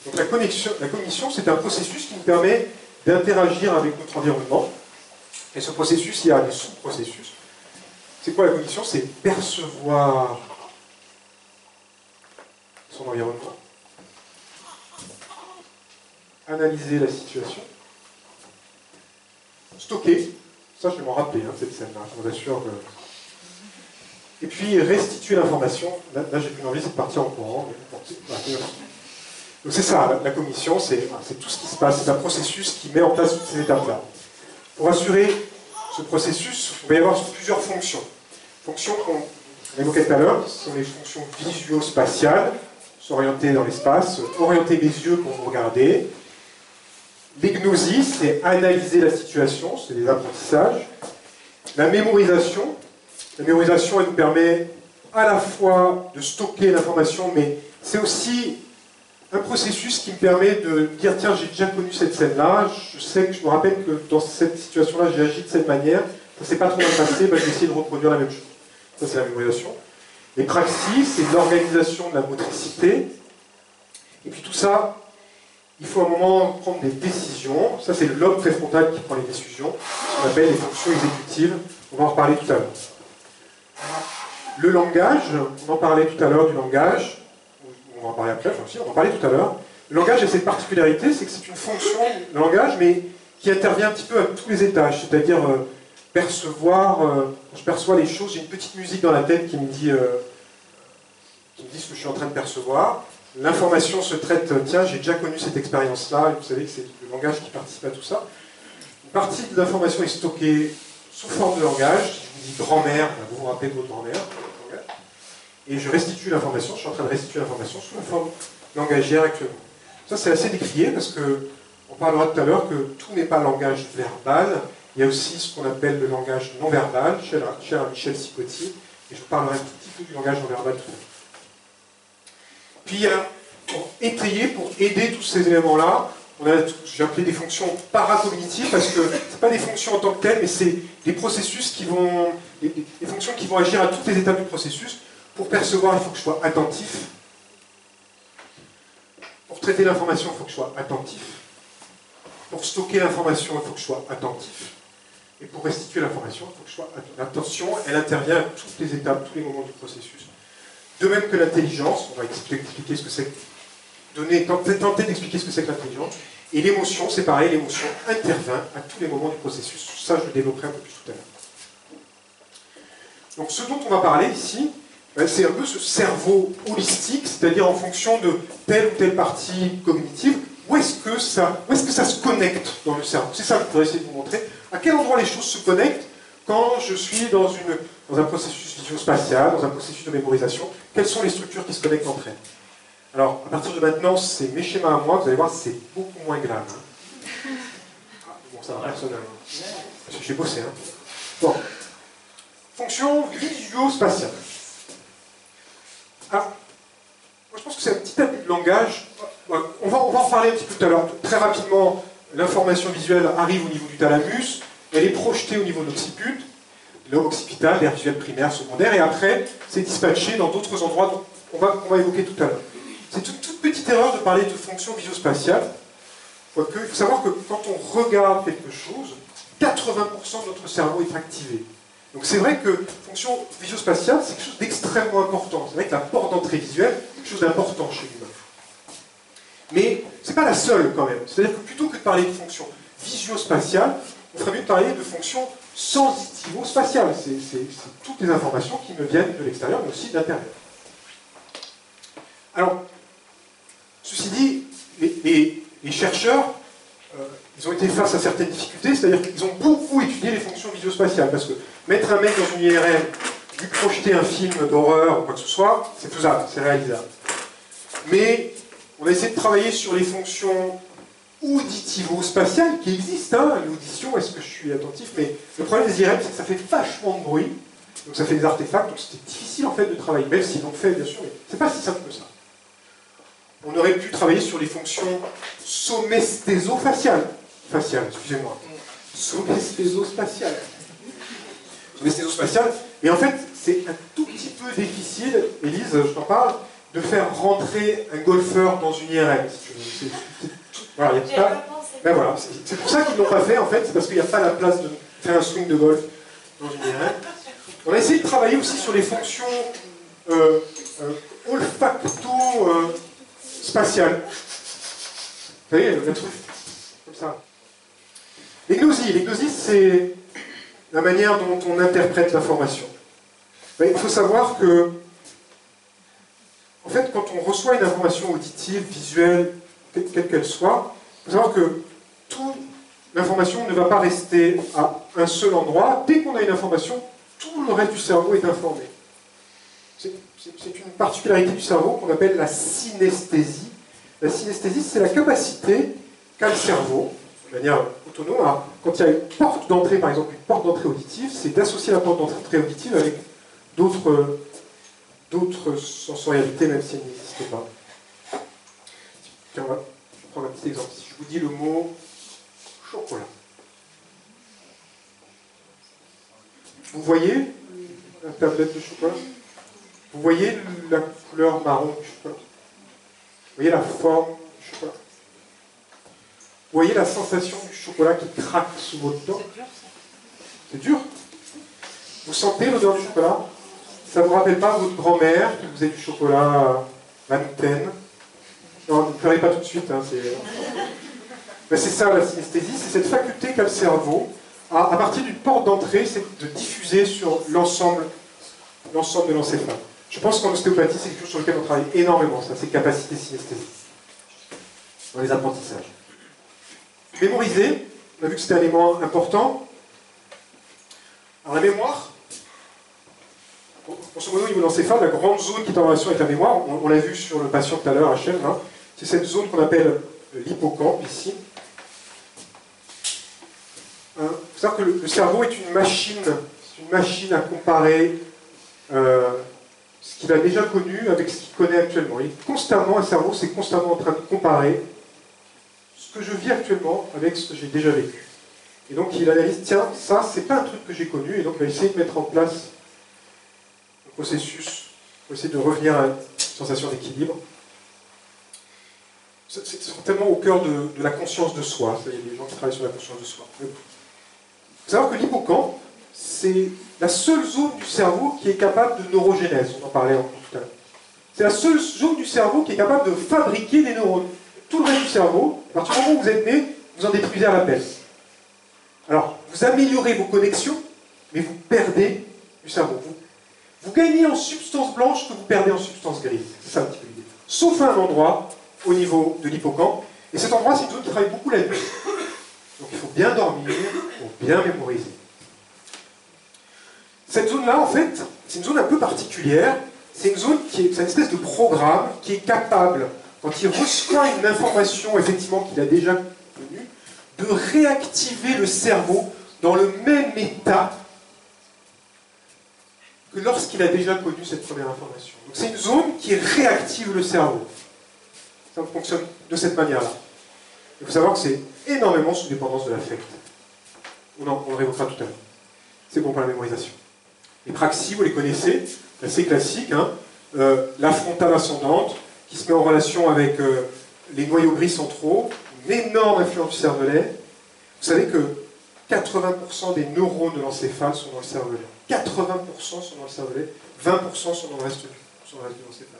Donc la cognition, c'est un processus qui nous permet d'interagir avec notre environnement. Et ce processus, il y a des sous-processus. C'est quoi la cognition? C'est percevoir son environnement, analyser la situation, stocker, ça je vais m'en rappeler, hein, cette scène-là, je vous assure que... Et puis restituer l'information, là j'ai plus envie, c'est de partir en courant, mais bon, donc c'est ça, la cognition, c'est tout ce qui se passe, c'est un processus qui met en place toutes ces étapes-là. Pour assurer ce processus, il va y avoir plusieurs fonctions. Fonctions qu'on évoquait tout à l'heure, ce sont les fonctions visuo-spatiales, s'orienter dans l'espace, orienter les yeux pour vous regarder. L'hypnosis, c'est analyser la situation, c'est des apprentissages. La mémorisation, elle nous permet à la fois de stocker l'information, mais c'est aussi un processus qui me permet de dire, tiens, j'ai déjà connu cette scène-là, je me rappelle que dans cette situation-là, j'ai agi de cette manière, ça s'est pas trop bien passé, ben, je vais essayer de reproduire la même chose. Ça, c'est la mémorisation. Les praxis, c'est l'organisation de la motricité. Et puis tout ça, il faut à un moment prendre des décisions. Ça, c'est le lobe préfrontal qui prend les décisions, ce qu'on appelle les fonctions exécutives. On va en reparler tout à l'heure. Le langage, on en parlait tout à l'heure du langage. On va en parler après, enfin aussi, on va en parler tout à l'heure. Le langage a cette particularité, c'est que c'est une fonction de langage, mais qui intervient un petit peu à tous les étages, c'est-à-dire percevoir, je perçois les choses, j'ai une petite musique dans la tête qui me dit ce que je suis en train de percevoir. L'information se traite, tiens, j'ai déjà connu cette expérience-là, et vous savez que c'est le langage qui participe à tout ça. Une partie de l'information est stockée sous forme de langage. Si je vous dis grand-mère, vous vous rappelez de votre grand-mère. Et je restitue l'information, je suis en train de restituer l'information sous la forme langagière actuellement. Ça, c'est assez décrié parce qu'on parlera tout à l'heure que tout n'est pas langage verbal. Il y a aussi ce qu'on appelle le langage non verbal, cher à Michel Sicotti, et je vous parlerai un tout petit peu du langage non verbal tout à l'heure. Puis, pour étayer, pour aider tous ces éléments-là, j'ai appelé des fonctions paracognitives parce que ce n'est pas des fonctions en tant que telles, mais c'est des processus qui vont, des fonctions qui vont agir à toutes les étapes du processus. Pour percevoir, il faut que je sois attentif. Pour traiter l'information, il faut que je sois attentif. Pour stocker l'information, il faut que je sois attentif. Et pour restituer l'information, il faut que je sois attentif. L'attention, elle intervient à toutes les étapes, tous les moments du processus. De même que l'intelligence, on va expliquer ce que c'est. Tenter d'expliquer ce que c'est que l'intelligence. Et l'émotion, c'est pareil, l'émotion intervient à tous les moments du processus. Ça, je le développerai un peu plus tout à l'heure. Donc, ce dont on va parler ici, c'est un peu ce cerveau holistique, c'est-à-dire en fonction de telle ou telle partie cognitive, où est-ce que ça se connecte dans le cerveau. C'est ça que je voudrais essayer de vous montrer. À quel endroit les choses se connectent quand je suis dans un processus visuospatial, dans un processus de mémorisation. Quelles sont les structures qui se connectent entre elles? Alors, à partir de maintenant, c'est mes schémas à moi, vous allez voir, c'est beaucoup moins grave. Hein. Bon, ça va, personnel. Parce que j'ai bossé. Hein. Bon. Fonction visuospatiale. Alors, moi je pense que c'est un petit abus de langage. On va en parler un petit peu tout à l'heure. Très rapidement, l'information visuelle arrive au niveau du thalamus, elle est projetée au niveau de l'occiput, lobe occipital, l'aire visuelle primaire, secondaire, et après, c'est dispatché dans d'autres endroits qu'on va évoquer tout à l'heure. C'est une toute petite erreur de parler de fonction visuospatiale. Quoique, il faut savoir que quand on regarde quelque chose, 80% de notre cerveau est activé. Donc c'est vrai que fonction visuospatiale, c'est quelque chose d'extrêmement important. C'est vrai que la porte d'entrée visuelle, c'est quelque chose d'important chez l'humain. Mais ce n'est pas la seule quand même. C'est-à-dire que plutôt que de parler de fonction visuospatiale, on ferait mieux de parler de fonction sensitivo-spatiale. C'est toutes les informations qui me viennent de l'extérieur, mais aussi de l'intérieur. Alors, ceci dit, les chercheurs, ils ont été face à certaines difficultés, c'est-à-dire qu'ils ont beaucoup étudié les fonctions visuospatiales, parce que mettre un mec dans une IRM, lui projeter un film d'horreur ou quoi que ce soit, c'est faisable, c'est réalisable. Mais on a essayé de travailler sur les fonctions auditivo-spatiales qui existent, hein, l'audition, est-ce que je suis attentif? Mais le problème des IRM, c'est que ça fait vachement de bruit, donc ça fait des artefacts, donc c'était difficile en fait de travailler, même s'ils l'ont fait bien sûr, mais c'est pas si simple que ça. On aurait pu travailler sur les fonctions somesthéso-faciales. Excusez-moi. Somesthéso-spatiales. Somesthéso-spatiales. Mais en fait, c'est un tout petit peu difficile, Élise, je t'en parle, de faire rentrer un golfeur dans une IRM, si tu veux. Voilà, il n'y a pas... Ben voilà, c'est pour ça qu'ils ne l'ont pas fait, en fait, c'est parce qu'il n'y a pas la place de faire un swing de golf dans une IRM. On a essayé de travailler aussi sur les fonctions olfacto-spatiales. Vous voyez, le truc, comme ça. Les gnosies, c'est la manière dont on interprète l'information. Il faut savoir que, en fait, quand on reçoit une information auditive, visuelle, quelle qu'elle soit, il faut savoir que toute l'information ne va pas rester à un seul endroit. Dès qu'on a une information, tout le reste du cerveau est informé. C'est une particularité du cerveau qu'on appelle la synesthésie. La synesthésie, c'est la capacité qu'a le cerveau, de manière autonome, quand il y a une porte d'entrée, par exemple, une porte d'entrée auditive, c'est d'associer la porte d'entrée auditive avec d'autres sensorialités, même si elles n'existent pas. Tiens, je vais prendre un petit exemple. Si je vous dis le mot chocolat. Vous voyez la tablette de chocolat? Vous voyez la couleur marron du chocolat? Vous voyez la forme du chocolat? Vous voyez la sensation du chocolat qui craque sous votre dent? C'est dur. Vous sentez l'odeur du chocolat? Ça ne vous rappelle pas votre grand-mère qui faisait du chocolat Manuten? Non, ne pleurez pas tout de suite. Hein, c'est ça la synesthésie, c'est cette faculté qu'a le cerveau, à partir d'une porte d'entrée, c'est de diffuser sur l'ensemble de l'encéphale. Je pense qu'en ostéopathie, c'est quelque chose sur lequel on travaille énormément, ça, ces capacités synesthésiques, dans les apprentissages. Mémoriser, On a vu que c'était un élément important. Alors la mémoire, grosso modo, au niveau de l'encéphale, la grande zone qui est en relation avec la mémoire, on l'a vu sur le patient tout à l'heure, HM, hein, c'est cette zone qu'on appelle l'hippocampe, ici. Il faut savoir que le cerveau est une machine à comparer ce qu'il a déjà connu avec ce qu'il connaît actuellement. Un cerveau, c'est constamment en train de comparer ce que je vis actuellement avec ce que j'ai déjà vécu. Et donc il analyse, tiens, ça, c'est pas un truc que j'ai connu, et donc il va essayer de mettre en place un processus pour essayer de revenir à une sensation d'équilibre. C'est tellement au cœur de la conscience de soi. Il y a des gens qui travaillent sur la conscience de soi. Il faut savoir que l'hippocampe, c'est la seule zone du cerveau qui est capable de neurogénèse. On en parlait tout à l'heure. C'est la seule zone du cerveau qui est capable de fabriquer des neurones. Tout le reste du cerveau, à partir du moment où vous êtes né, vous en détruisez à la peine. Alors, vous améliorez vos connexions, mais vous perdez du cerveau. Vous gagnez en substance blanche que vous perdez en substance grise. C'est ça un petit peu l'idée. Sauf à un endroit au niveau de l'hippocampe. Et cet endroit, c'est une zone qui travaille beaucoup la nuit. Donc il faut bien dormir pour bien mémoriser. Cette zone-là, en fait, c'est une zone un peu particulière. C'est une zone c'est une espèce de programme qui est capable, quand il reçoit une information, effectivement, qu'il a déjà connue, de réactiver le cerveau dans le même état que lorsqu'il a déjà connu cette première information. Donc c'est une zone qui réactive le cerveau. Ça fonctionne de cette manière-là. Il faut savoir que c'est énormément sous dépendance de l'affect. On le réévoquera tout à l'heure. C'est bon pour la mémorisation. Les praxis, vous les connaissez, assez classiques. Hein. La frontale ascendante, qui se met en relation avec les noyaux gris centraux, une énorme influence du cervelet. Vous savez que 80% des neurones de l'encéphale sont dans le cervelet. 80% sont dans le cervelet, 20% sont dans le reste de l'encéphale.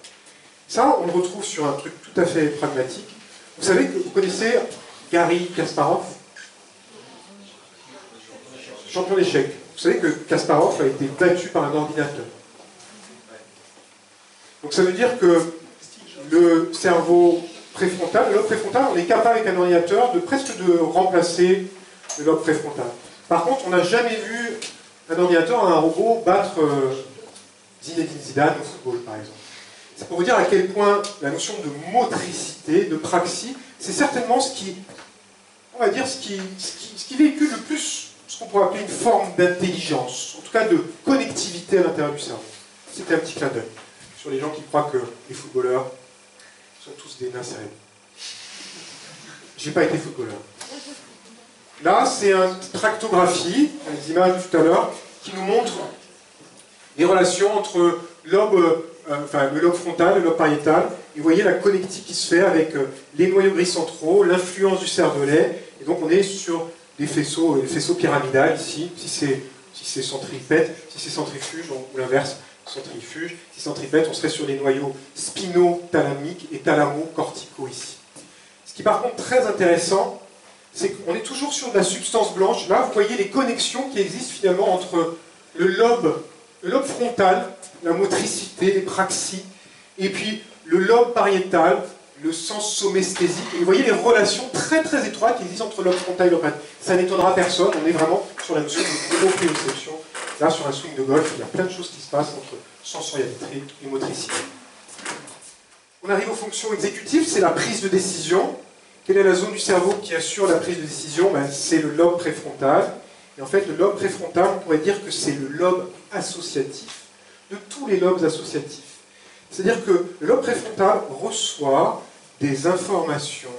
Ça, on le retrouve sur un truc tout à fait pragmatique. Vous savez que vous connaissez Garry Kasparov, champion d'échecs. Vous savez que Kasparov a été battu par un ordinateur. Donc ça veut dire que le cerveau préfrontal, le lobe préfrontal, on est capable avec un ordinateur de presque de remplacer le lobe préfrontal. Par contre, on n'a jamais vu un ordinateur, un robot, battre Zinedine Zidane au football, par exemple. C'est pour vous dire à quel point la notion de motricité, de praxis, c'est certainement ce qui, on va dire, ce qui véhicule le plus ce qu'on pourrait appeler une forme d'intelligence, en tout cas de connectivité à l'intérieur du cerveau. C'était un petit clin d'œil sur les gens qui croient que les footballeurs sont tous des nains cérébraux. J'ai pas été footballeur. Là, c'est une tractographie, les images de tout à l'heure, qui nous montre les relations entre le lobe frontal et le lobe pariétal. Et vous voyez la connectique qui se fait avec les noyaux gris centraux, l'influence du cervelet. Et donc on est sur les faisceaux pyramidales ici, si c'est centripète, si c'est centrifuge, ou l'inverse, centrifuge. Si c'est centripète, on serait sur les noyaux spinothalamiques et thalamo-corticaux ici. Ce qui est par contre très intéressant, c'est qu'on est toujours sur de la substance blanche. Là, vous voyez les connexions qui existent finalement entre le lobe frontal, la motricité, les praxis, et puis le lobe pariétal, le sens somesthésique. Et vous voyez les relations très très étroites qui existent entre le lobe frontal et le lobe pariétal. Ça n'étonnera personne, on est vraiment sur la notion de proprioception. Là, sur un swing de golf, il y a plein de choses qui se passent entre sensorialité et motricité. On arrive aux fonctions exécutives, c'est la prise de décision. Quelle est la zone du cerveau qui assure la prise de décision? C'est le lobe préfrontal. Et en fait, le lobe préfrontal, on pourrait dire que c'est le lobe associatif de tous les lobes associatifs. C'est-à-dire que le lobe préfrontal reçoit des informations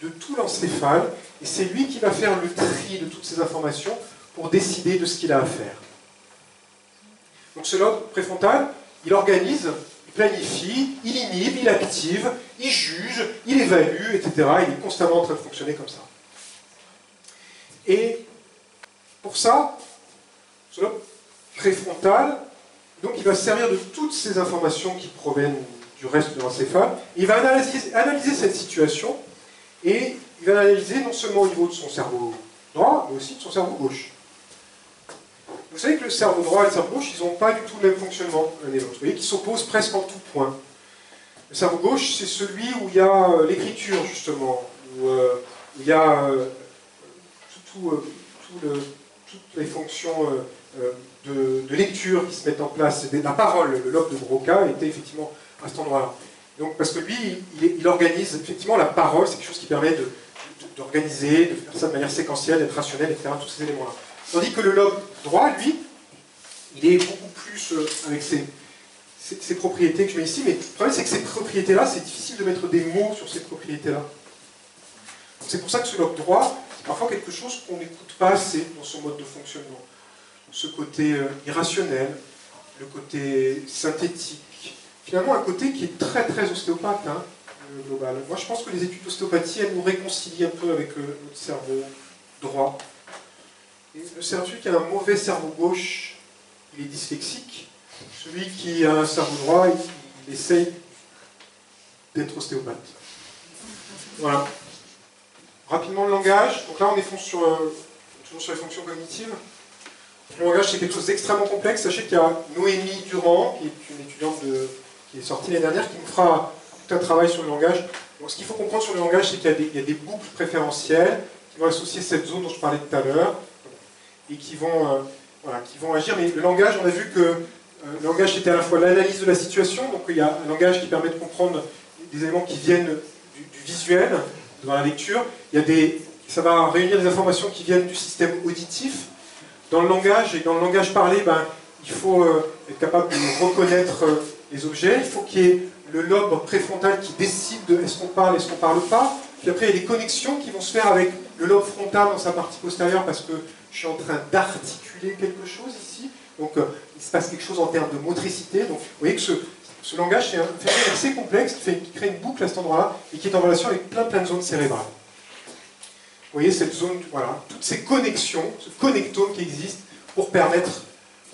de tout l'encéphale, et c'est lui qui va faire le tri de toutes ces informations pour décider de ce qu'il a à faire. Donc ce lobe préfrontal, il organise, il planifie, il inhibe, il active, il juge, il évalue, etc. Il est constamment en train de fonctionner comme ça. Et pour ça, ce lobe préfrontal, donc il va se servir de toutes ces informations qui proviennent du reste de l'encéphale. Il va analyser cette situation, et il va l'analyser non seulement au niveau de son cerveau droit, mais aussi de son cerveau gauche. Vous savez que le cerveau droit et le cerveau gauche, ils n'ont pas du tout le même fonctionnement l'un et l'autre. Vous voyez qu'ils s'opposent presque en tout point. Le cerveau gauche, c'est celui où il y a l'écriture, justement, où il y a toutes les fonctions de lecture qui se mettent en place, la parole, le lobe de Broca était effectivement à cet endroit-là. Donc, parce que lui, il organise effectivement la parole, c'est quelque chose qui permet d'organiser, de faire ça de manière séquentielle, d'être rationnel, etc., tous ces éléments-là. Tandis que le lobe droit, lui, il est beaucoup plus avec ses propriétés que je mets ici, mais le problème c'est que ces propriétés-là, c'est difficile de mettre des mots sur ces propriétés-là. C'est pour ça que ce lobe droit, c'est parfois quelque chose qu'on n'écoute pas assez dans son mode de fonctionnement. Ce côté irrationnel, le côté synthétique, finalement un côté qui est très très ostéopathe, hein, global. Moi je pense que les études d'ostéopathie, elles nous réconcilient un peu avec notre cerveau droit. Et celui qui a un mauvais cerveau gauche, il est dyslexique. Celui qui a un cerveau droit, il essaye d'être ostéopathe. Voilà. Rapidement le langage. Donc là on est toujours sur les fonctions cognitives. Le langage c'est quelque chose d'extrêmement complexe. Sachez qu'il y a Noémie Durand, qui est une étudiante qui est sortie l'année dernière, qui nous fera tout un travail sur le langage. Donc ce qu'il faut comprendre sur le langage, c'est qu'il y a des boucles préférentielles qui vont associer cette zone dont je parlais tout à l'heure et qui vont agir. Mais le langage, on a vu que le langage c'était à la fois l'analyse de la situation, donc il y a un langage qui permet de comprendre des éléments qui viennent du visuel, dans la lecture. Ça va réunir des informations qui viennent du système auditif. Dans le langage, et dans le langage parlé, il faut être capable de reconnaître les objets. Il faut qu'il y ait le lobe préfrontal qui décide de est-ce qu'on parle, est-ce qu'on ne parle pas. Puis après, il y a des connexions qui vont se faire avec le lobe frontal dans sa partie postérieure parce que je suis en train d'articuler quelque chose ici. Donc, il se passe quelque chose en termes de motricité. Donc, vous voyez que ce langage, c'est un phénomène assez complexe qui crée une boucle à cet endroit-là et qui est en relation avec plein de zones cérébrales. Vous voyez cette zone, voilà, toutes ces connexions, ce connectome qui existe pour permettre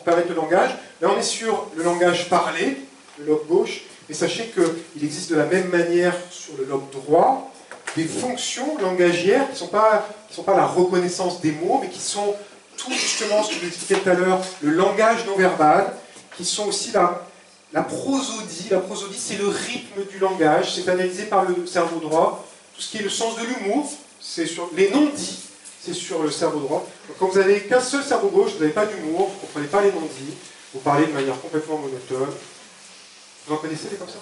le langage. Là, on est sur le langage parlé, le lobe gauche, mais sachez qu'il existe de la même manière sur le lobe droit des fonctions langagières qui ne sont pas la reconnaissance des mots, mais qui sont tout justement, ce que je vous expliquais tout à l'heure, le langage non verbal, qui sont aussi la prosodie. La prosodie, c'est le rythme du langage, c'est analysé par le cerveau droit. Tout ce qui est le sens de l'humour, c'est sur les non-dits, c'est sur le cerveau droit. Donc, quand vous n'avez qu'un seul cerveau gauche, vous n'avez pas d'humour, vous ne comprenez pas les non-dits, vous parlez de manière complètement monotone. Vous en connaissez des comme ça?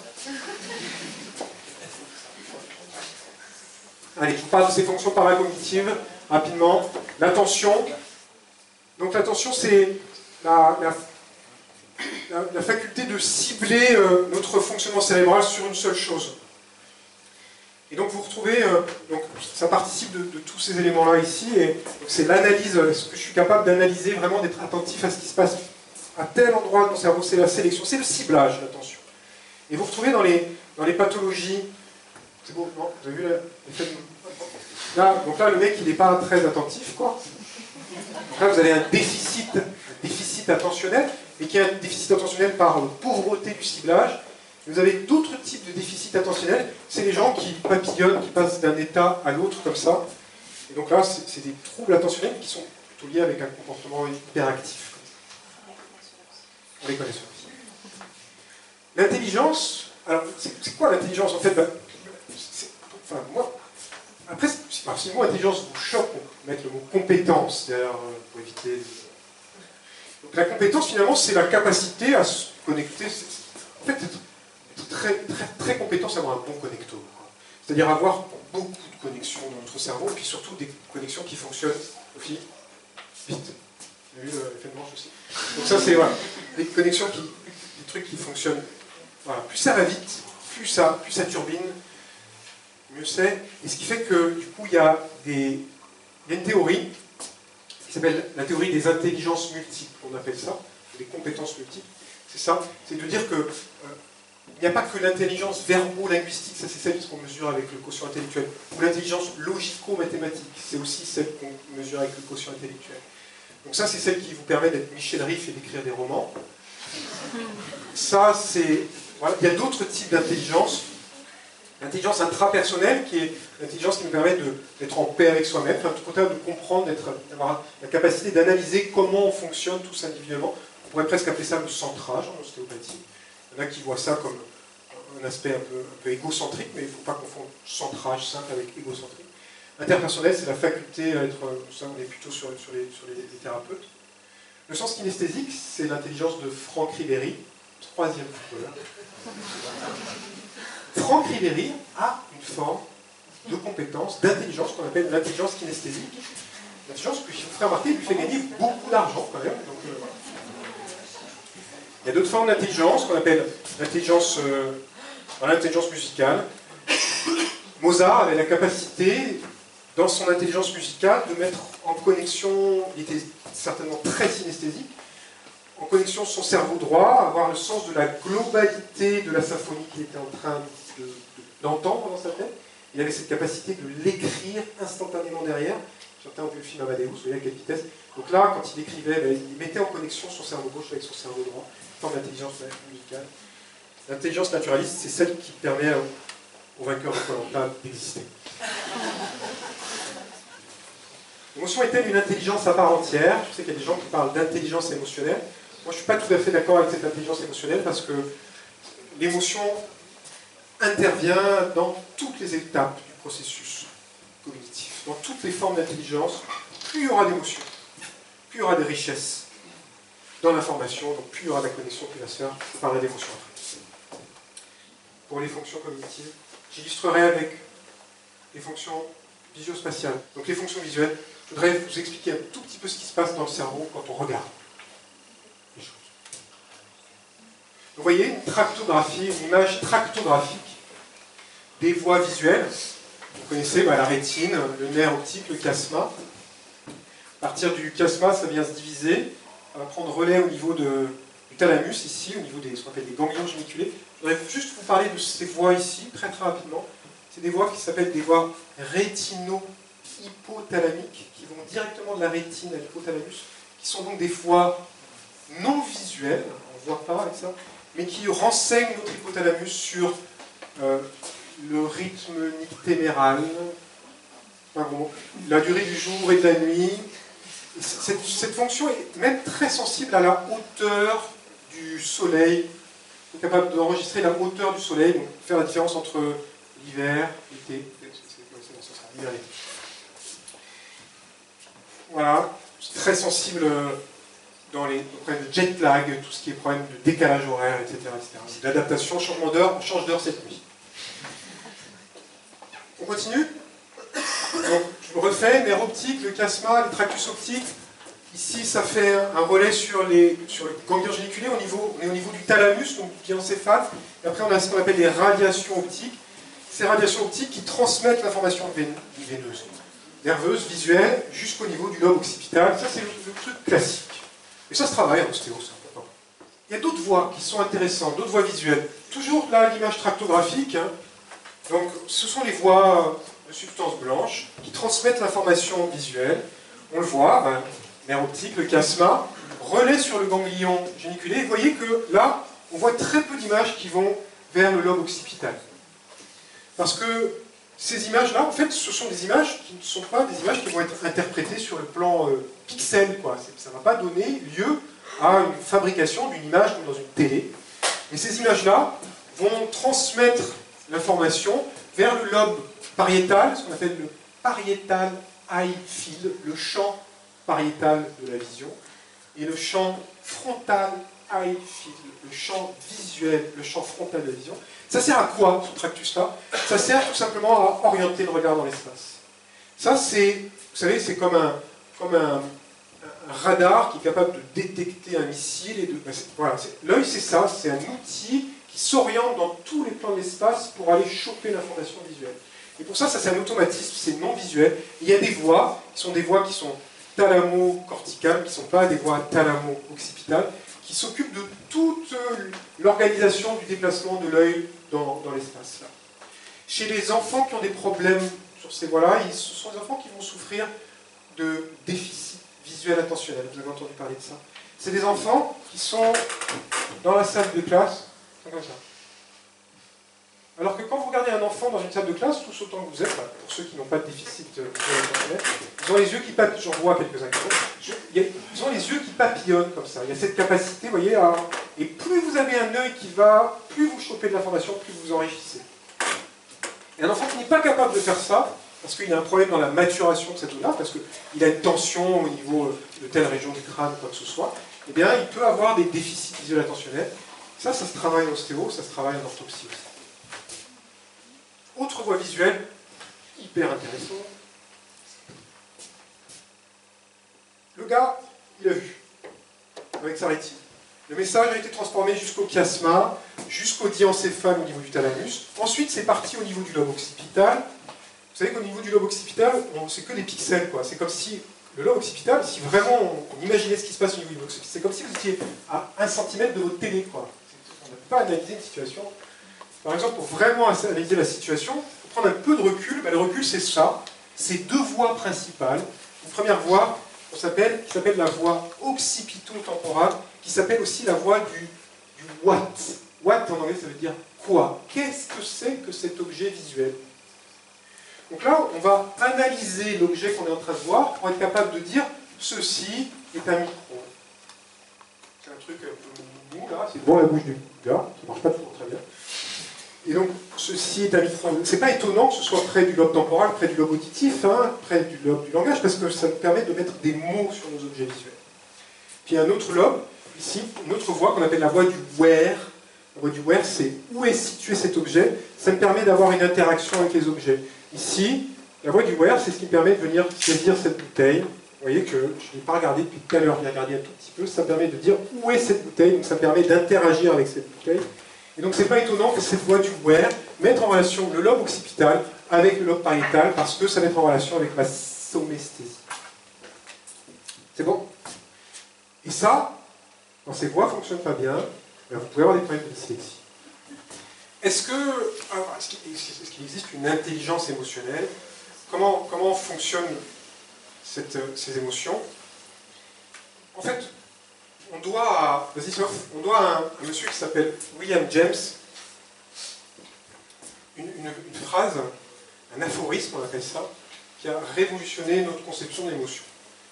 Allez, je vous parle de ces fonctions paracognitives, rapidement. L'attention. Donc l'attention, c'est la faculté de cibler notre fonctionnement cérébral sur une seule chose. Et donc vous retrouvez, donc ça participe de tous ces éléments-là ici, et c'est l'analyse, est-ce que je suis capable d'analyser, vraiment d'être attentif à ce qui se passe à tel endroit de mon cerveau, c'est la sélection, c'est le ciblage, l'attention. Et vous retrouvez dans les pathologies, c'est beau, non? Vous avez vu l'effet de... Là, donc là, le mec, il n'est pas très attentif, quoi. Donc là, vous avez un déficit attentionnel, et qui est un déficit attentionnel par pauvreté du ciblage. Vous avez d'autres types de déficit attentionnel, c'est les gens qui papillonnent, qui passent d'un état à l'autre comme ça. Et donc là, c'est des troubles attentionnels qui sont plutôt liés avec un comportement hyperactif. On les connaît aussi. L'intelligence, alors c'est quoi l'intelligence en fait? Enfin, moi, après, si le mot intelligence vous choque, on peut mettre le mot compétence derrière pour éviter. Donc la compétence, finalement, c'est la capacité à se connecter. En fait, très compétent, c'est avoir un bon connectome. C'est-à-dire avoir beaucoup de connexions dans notre cerveau, et puis surtout des connexions qui fonctionnent vite. Vous avez vu l'effet de manche aussi? Donc ça, c'est voilà, des connexions, des trucs qui fonctionnent. Voilà. Plus ça va vite, plus ça turbine, mieux c'est. Et ce qui fait que, du coup, il y a une théorie qui s'appelle la théorie des intelligences multiples, on appelle ça, des compétences multiples. C'est ça, c'est de dire que il n'y a pas que l'intelligence verbo-linguistique, ça c'est celle qu'on mesure avec le quotient intellectuel, ou l'intelligence logico-mathématique, c'est aussi celle qu'on mesure avec le quotient intellectuel. Donc ça c'est celle qui vous permet d'être Michel Riffe et d'écrire des romans. Ça c'est... Voilà. Il y a d'autres types d'intelligence. L'intelligence intrapersonnelle, qui est l'intelligence qui nous permet d'être en paix avec soi-même, enfin, tout contraire de comprendre, d'avoir la capacité d'analyser comment on fonctionne tous individuellement. On pourrait presque appeler ça le centrage en ostéopathie. Il y en a qui voient ça comme un aspect un peu égocentrique, mais il ne faut pas confondre centrage simple avec égocentrique. Interpersonnel, c'est la faculté à être... Ça, on est plutôt sur les thérapeutes. Le sens kinesthésique, c'est l'intelligence de Franck Ribéry, troisième footballeur. Franck Ribéry a une forme de compétence, d'intelligence qu'on appelle l'intelligence kinesthésique. L'intelligence que, si vous ferez remarquer, lui fait gagner beaucoup d'argent quand même. Donc, il y a d'autres formes d'intelligence qu'on appelle l'intelligence musicale. Mozart avait la capacité, dans son intelligence musicale, de mettre en connexion, il était certainement très synesthésique, en connexion son cerveau droit, avoir le sens de la globalité de la symphonie qu'il était en train d'entendre dans sa tête. Il avait cette capacité de l'écrire instantanément derrière. Certains ont vu le film Amadeus, vous voyez à quelle vitesse. Donc là, quand il écrivait, il mettait en connexion son cerveau gauche avec son cerveau droit, une forme d'intelligence musicale. L'intelligence naturaliste, c'est celle qui permet aux vainqueurs de Koh-Lanta d'exister. L'émotion est-elle une intelligence à part entière? Je sais qu'il y a des gens qui parlent d'intelligence émotionnelle. Moi, je ne suis pas tout à fait d'accord avec cette intelligence émotionnelle parce que l'émotion intervient dans toutes les étapes du processus cognitif, dans toutes les formes d'intelligence. Plus il y aura d'émotions, plus il y aura de richesses dans l'information, donc plus il y aura de la connexion, plus la sphère. Je parlerai d'émotion après. Pour les fonctions cognitives, j'illustrerai avec les fonctions visio-spatiales. Donc les fonctions visuelles, je voudrais vous expliquer un tout petit peu ce qui se passe dans le cerveau quand on regarde les choses. Vous voyez une tractographie, une image tractographique des voies visuelles. Vous connaissez la rétine, le nerf optique, le chiasma. À partir du chiasma, ça vient se diviser. Ça va prendre relais au niveau du thalamus, ici, au niveau ce qu'on appelle des ganglions géniculés. Je voudrais juste vous parler de ces voies ici, très très rapidement. C'est des voies qui s'appellent des voies rétino-hypothalamiques, qui vont directement de la rétine à l'hypothalamus, qui sont donc des voies non visuelles, on ne voit pas avec ça, mais qui renseignent notre hypothalamus sur le rythme nictéméral, la durée du jour et de la nuit. Cette fonction est même très sensible à la hauteur du soleil. On est capable d'enregistrer la hauteur du soleil, donc faire la différence entre l'hiver, l'été. Voilà, c'est très sensible dans les problèmes de jet lag, tout ce qui est problème de décalage horaire, etc. L'adaptation, changement d'heure, on change d'heure cette nuit. On continue. Donc, je me refais, nerf optique, le chiasma, les tractus optiques. Ici, ça fait un relais sur le ganglion géniculé, on est au niveau du thalamus, donc du diencéphale. Et après, on a ce qu'on appelle les radiations optiques. Ces radiations optiques qui transmettent l'information veineuse, nerveuse, visuelle, jusqu'au niveau du lobe occipital. Ça, c'est le truc classique. Et ça se travaille en ostéo, ça. Il y a d'autres voies qui sont intéressantes, d'autres voies visuelles. Toujours là, l'image tractographique. Donc, ce sont les voies de substances blanches qui transmettent l'information visuelle. On le voit, nerf optique, le chiasma, relais sur le ganglion géniculé. Vous voyez que là, on voit très peu d'images qui vont vers le lobe occipital. Parce que ces images-là, en fait, ce sont des images qui ne sont pas des images qui vont être interprétées sur le plan pixel, quoi. Ça ne va pas donner lieu à une fabrication d'une image comme dans une télé. Mais ces images-là vont transmettre l'information vers le lobe pariétal, ce qu'on appelle le parietal eye field, le champ pariétal de la vision, et le champ frontal eye field, le champ visuel, le champ frontal de la vision. Ça sert à quoi, ce tractus-là? Ça sert tout simplement à orienter le regard dans l'espace. Ça, c'est, vous savez, c'est comme un radar qui est capable de détecter un missile. Voilà, l'œil, c'est ça, c'est un outil qui s'oriente dans tous les plans de l'espace pour aller choper l'information visuelle. Et pour ça, c'est un automatisme, c'est non visuel. Il y a des voies, qui sont des voies qui sont thalamo-corticales, qui ne sont pas des voies thalamo-occipitales, qui s'occupent de toute l'organisation du déplacement de l'œil dans l'espace. Chez les enfants qui ont des problèmes sur ces voies-là, ce sont des enfants qui vont souffrir de déficit visuel attentionnel. Vous avez entendu parler de ça. C'est des enfants qui sont dans la salle de classe, comme ça. Alors que quand vous regardez un enfant dans une salle de classe, tous autant que vous êtes, pour ceux qui n'ont pas de déficit visuel attentionnel, ils ont les yeux qui papillonnent, j'en vois quelques-uns, ils ont les yeux qui papillonnent comme ça. Il y a cette capacité, vous voyez, et plus vous avez un œil qui va, plus vous chopez de l'information, plus vous vous enrichissez. Et un enfant qui n'est pas capable de faire ça, parce qu'il a un problème dans la maturation de cette zone-là, parce qu'il a une tension au niveau de telle région du crâne, quoi que ce soit, eh bien, il peut avoir des déficits visuels attentionnels. Ça se travaille en ostéo, ça se travaille en orthopsie aussi. Autre voie visuelle, hyper intéressant. Le gars, il a vu, avec sa rétine. Le message a été transformé jusqu'au chiasma, jusqu'au diencéphale au niveau du thalamus. Ensuite, c'est parti au niveau du lobe occipital. Vous savez qu'au niveau du lobe occipital, c'est que des pixels, quoi. C'est comme si le lobe occipital, si vraiment on imaginait ce qui se passe au niveau du lobe occipital, c'est comme si vous étiez à 1 cm de votre télé, quoi. On ne peut pas analyser une situation. Par exemple, pour vraiment analyser la situation, il faut prendre un peu de recul. Ben, le recul, c'est ça. C'est deux voies principales. Une première voie qui s'appelle la voie occipito-temporale, qui s'appelle aussi la voie du what. What en anglais, ça veut dire quoi? Qu'est-ce que c'est que cet objet visuel? Donc là, on va analyser l'objet qu'on est en train de voir pour être capable de dire ceci est un micro. C'est un truc un peu mou là, c'est devant la bouche du gars, qui ne marche pas toujours très bien. Et donc, ceci est un micro. C'est pas étonnant que ce soit près du lobe temporal, près du lobe auditif, hein, près du lobe du langage, parce que ça nous permet de mettre des mots sur nos objets visuels. Puis un autre lobe, ici, une autre voie qu'on appelle la voie du where. La voie du where, c'est où est situé cet objet. Ça me permet d'avoir une interaction avec les objets. Ici, la voie du where, c'est ce qui me permet de venir saisir cette bouteille. Vous voyez que je ne l'ai pas regardé depuis tout à l'heure, j'ai regardé un tout petit peu. Ça me permet de dire où est cette bouteille, donc ça me permet d'interagir avec cette bouteille. Et donc, c'est pas étonnant que cette voie du where mette en relation le lobe occipital avec le lobe pariétal, parce que ça met en relation avec la somesthésie. C'est bon? Et ça, quand ces voies ne fonctionnent pas bien, vous pouvez avoir des problèmes de dyslexie. Est-ce qu'il existe une intelligence émotionnelle? Comment fonctionnent ces émotions? En fait, on doit à un monsieur qui s'appelle William James une phrase, un aphorisme, on appelle ça, qui a révolutionné notre conception de l'émotion.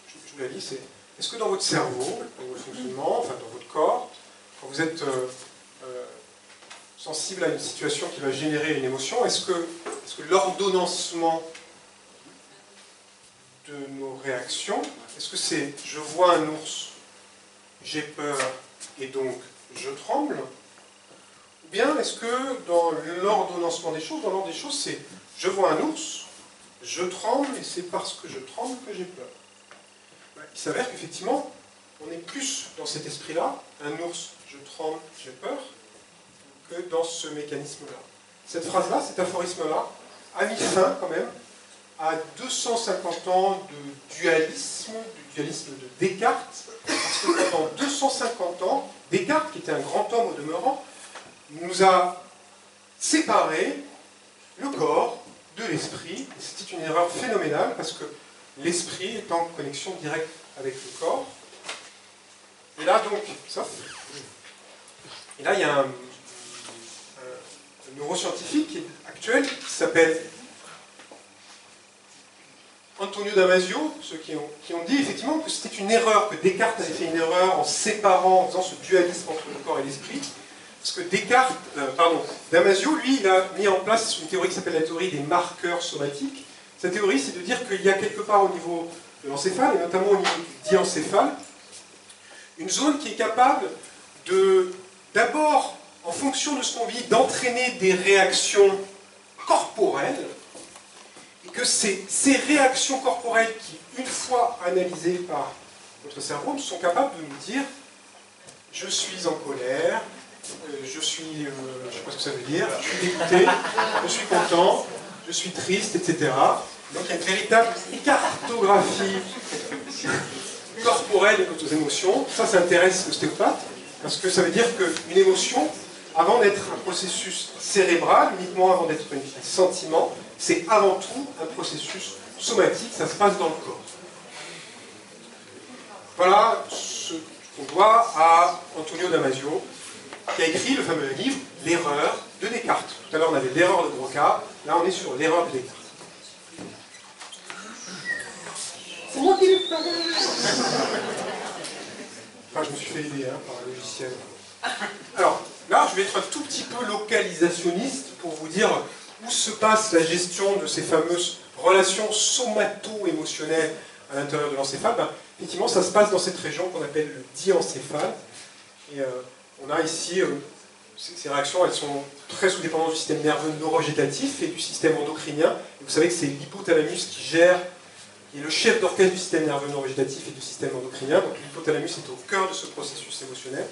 Je vous la lis, c'est: est-ce que dans votre cerveau, dans votre fonctionnement, enfin dans votre corps, quand vous êtes sensible à une situation qui va générer une émotion, est-ce que l'ordonnancement de nos réactions, est-ce que c'est « je vois un ours, j'ai peur et donc je tremble » ou bien est-ce que dans l'ordonnancement des choses, dans l'ordre des choses, c'est « je vois un ours, je tremble et c'est parce que je tremble que j'ai peur ». Il s'avère qu'effectivement, on est plus dans cet esprit-là, un ours, je tremble, j'ai peur, que dans ce mécanisme-là. Cette phrase-là, cet aphorisme-là, a mis fin quand même à 250 ans de dualisme de Descartes, parce que pendant 250 ans, Descartes, qui était un grand homme au demeurant, nous a séparé le corps de l'esprit. C'était une erreur phénoménale, parce que l'esprit est en connexion directe avec le corps. Et là, donc, il y a un neuroscientifique qui est actuel, qui s'appelle Antonio Damasio, ceux qui ont dit effectivement que c'était une erreur, que Descartes avait fait une erreur en séparant, en faisant ce dualisme entre le corps et l'esprit. Parce que Damasio, lui, il a mis en place une théorie qui s'appelle la théorie des marqueurs somatiques. Sa théorie, c'est de dire qu'il y a quelque part au niveau de l'encéphale, et notamment au niveau du diencéphale, une zone qui est capable de, d'abord, en fonction de ce qu'on vit, d'entraîner des réactions corporelles, et que ces réactions corporelles qui, une fois analysées par notre cerveau, sont capables de nous dire « je suis en colère », je suis, je ne sais pas ce que ça veut dire, je suis dégoûté, je suis content, je suis triste, etc. Donc il y a une véritable cartographie corporelle de nos émotions. Ça intéresse l'ostéopathe, parce que ça veut dire qu'une émotion, avant d'être un processus cérébral, uniquement avant d'être un sentiment, c'est avant tout un processus somatique, ça se passe dans le corps. Voilà ce qu'on doit à Antonio Damasio, qui a écrit le fameux livre « L'erreur de Descartes ». Tout à l'heure, on avait l'erreur de Broca, là, on est sur l'erreur de Descartes. C'est moi qui l'ai fait. Enfin, je me suis fait aider par un logiciel. Alors, là, je vais être un tout petit peu localisationniste pour vous dire où se passe la gestion de ces fameuses relations somato-émotionnelles à l'intérieur de l'encéphale, ben, effectivement, ça se passe dans cette région qu'on appelle le diencéphale. Et on a ici, ces réactions, elles sont très sous-dépendantes du système nerveux neurovégétatif et du système endocrinien. Et vous savez que c'est l'hypothalamus qui est le chef d'orchestre du système nerveux neurovégétatif et du système endocrinien. Donc l'hypothalamus est au cœur de ce processus émotionnel.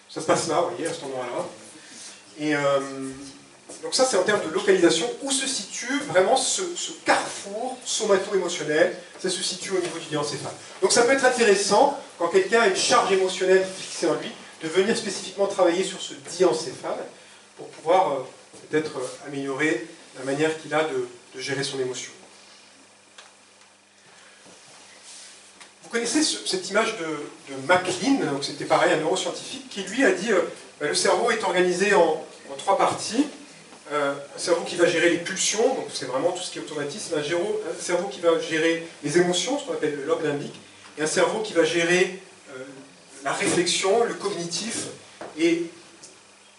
Ça se passe là, vous voyez, à cet endroit-là. Et donc ça, c'est en termes de localisation, où se situe vraiment ce carrefour somato-émotionnel. Ça se situe au niveau du diencéphale. Donc ça peut être intéressant, quand quelqu'un a une charge émotionnelle fixée en lui, de venir spécifiquement travailler sur ce diencéphale pour pouvoir peut-être améliorer la manière qu'il a de gérer son émotion. Vous connaissez cette image de MacLean, donc c'était pareil, un neuroscientifique, qui lui a dit le cerveau est organisé en 3 parties. Un cerveau qui va gérer les pulsions, donc c'est vraiment tout ce qui est automatisme, un cerveau qui va gérer les émotions, ce qu'on appelle le lobe limbique, et un cerveau qui va gérer la réflexion, le cognitif. Et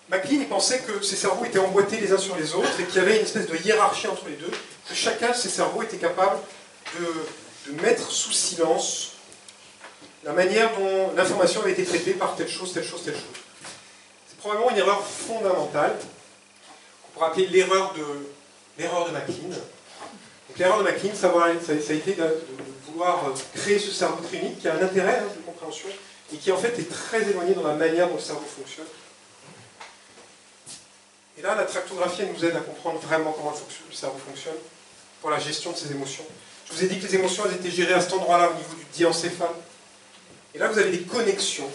MacLean pensait que ces cerveaux étaient emboîtés les uns sur les autres et qu'il y avait une espèce de hiérarchie entre les deux, que chacun de ces cerveaux était capable de mettre sous silence la manière dont l'information avait été traitée par telle chose, telle chose, telle chose. C'est probablement une erreur fondamentale qu'on pourrait appeler l'erreur de MacLean. Donc l'erreur de MacLean, ça a été de vouloir créer ce cerveau triunique qui a un intérêt de compréhension et qui en fait est très éloigné dans la manière dont le cerveau fonctionne. Et là, la tractographie elle nous aide à comprendre vraiment comment le cerveau fonctionne pour la gestion de ses émotions. Je vous ai dit que les émotions elles étaient gérées à cet endroit-là, au niveau du diencéphale. Et là, vous avez des connexions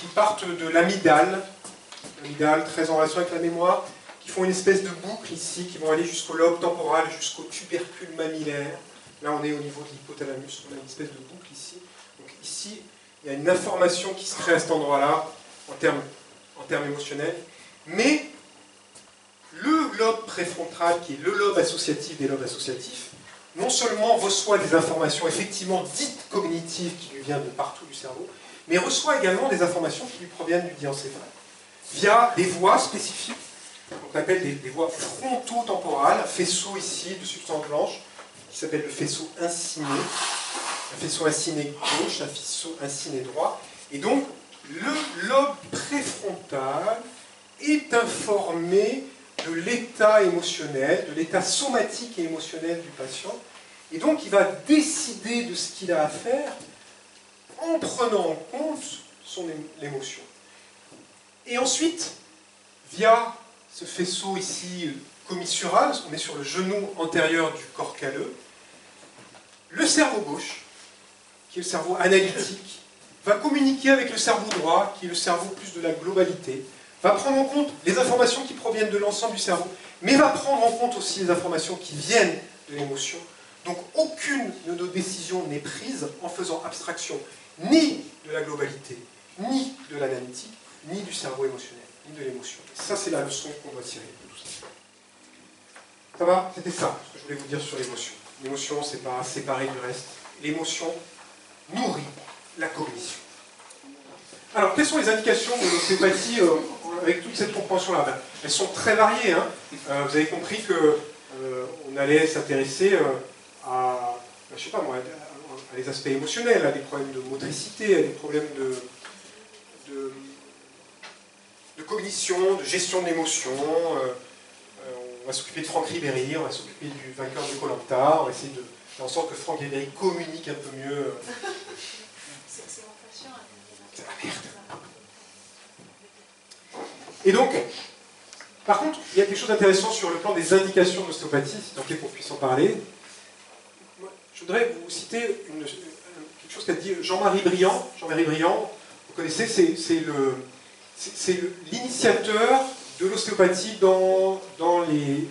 qui partent de l'amygdale, très en relation avec la mémoire, qui font une espèce de boucle ici, qui vont aller jusqu'au lobe temporal, jusqu'au tubercule mammillaire. Là, on est au niveau de l'hypothalamus, on a une espèce de boucle ici. Donc ici, il y a une information qui se crée à cet endroit-là, en termes émotionnels. Mais le lobe préfrontal, qui est le lobe associatif des lobes associatifs, non seulement reçoit des informations effectivement dites cognitives qui lui viennent de partout du cerveau, mais reçoit également des informations qui lui proviennent du diencéphale, via des voies spécifiques, qu'on appelle des voies frontotemporales, un faisceau ici de substance blanche, qui s'appelle le faisceau inciné, un faisceau inciné gauche, un faisceau inciné droit, et donc le lobe préfrontal est informé de l'état émotionnel, de l'état somatique et émotionnel du patient, et donc il va décider de ce qu'il a à faire en prenant en compte l'émotion. Et ensuite, via ce faisceau ici commissural, parce qu'on est sur le genou antérieur du corps calleux, le cerveau gauche, qui est le cerveau analytique, va communiquer avec le cerveau droit, qui est le cerveau plus de la globalité, va prendre en compte les informations qui proviennent de l'ensemble du cerveau, mais va prendre en compte aussi les informations qui viennent de l'émotion. Donc aucune de nos décisions n'est prise en faisant abstraction ni de la globalité, ni de l'analytique, ni du cerveau émotionnel, ni de l'émotion. Ça, c'est la leçon qu'on doit tirer de tout ça. Ça va? C'était ça, ce que je voulais vous dire sur l'émotion. L'émotion, c'est pas séparé du reste. L'émotion nourrit la cognition. Alors, quelles sont les indications de l'ostéopathie avec toute cette compréhension-là? Elles sont très variées. Hein. Vous avez compris qu'on allait s'intéresser à, je sais pas moi, à des aspects émotionnels, à des problèmes de motricité, à des problèmes de cognition, de gestion de l'émotion. On va s'occuper de Franck Ribéry, on va s'occuper du vainqueur de Koh-Lanta, on va essayer de faire en sorte que Franck Ribéry communique un peu mieux. C'est mon patient. C'est la merde. Et donc, par contre, il y a quelque chose d'intéressant sur le plan des indications de l'ostéopathie, si tant est qu'on puisse en parler. Je voudrais vous citer quelque chose qu'a dit Jean-Marie Briand. Jean-Marie Briand, vous connaissez, c'est l'initiateur de l'ostéopathie dans les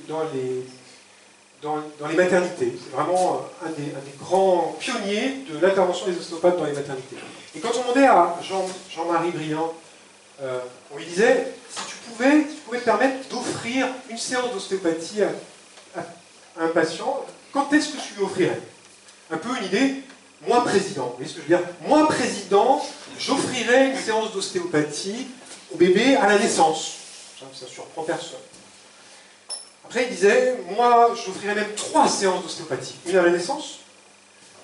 maternités. C'est vraiment un des grands pionniers de l'intervention des ostéopathes dans les maternités. Et quand on demandait à Jean-Marie Briand, on lui disait, si tu pouvais te permettre d'offrir une séance d'ostéopathie à un patient, quand est-ce que tu lui offrirais? Un peu une idée, moi président, vous voyez ce que je veux dire? Moi président, j'offrirais une séance d'ostéopathie au bébé à la naissance. Ça ne surprend personne. Après, il disait, moi, j'offrirais même 3 séances d'ostéopathie. Une à la naissance,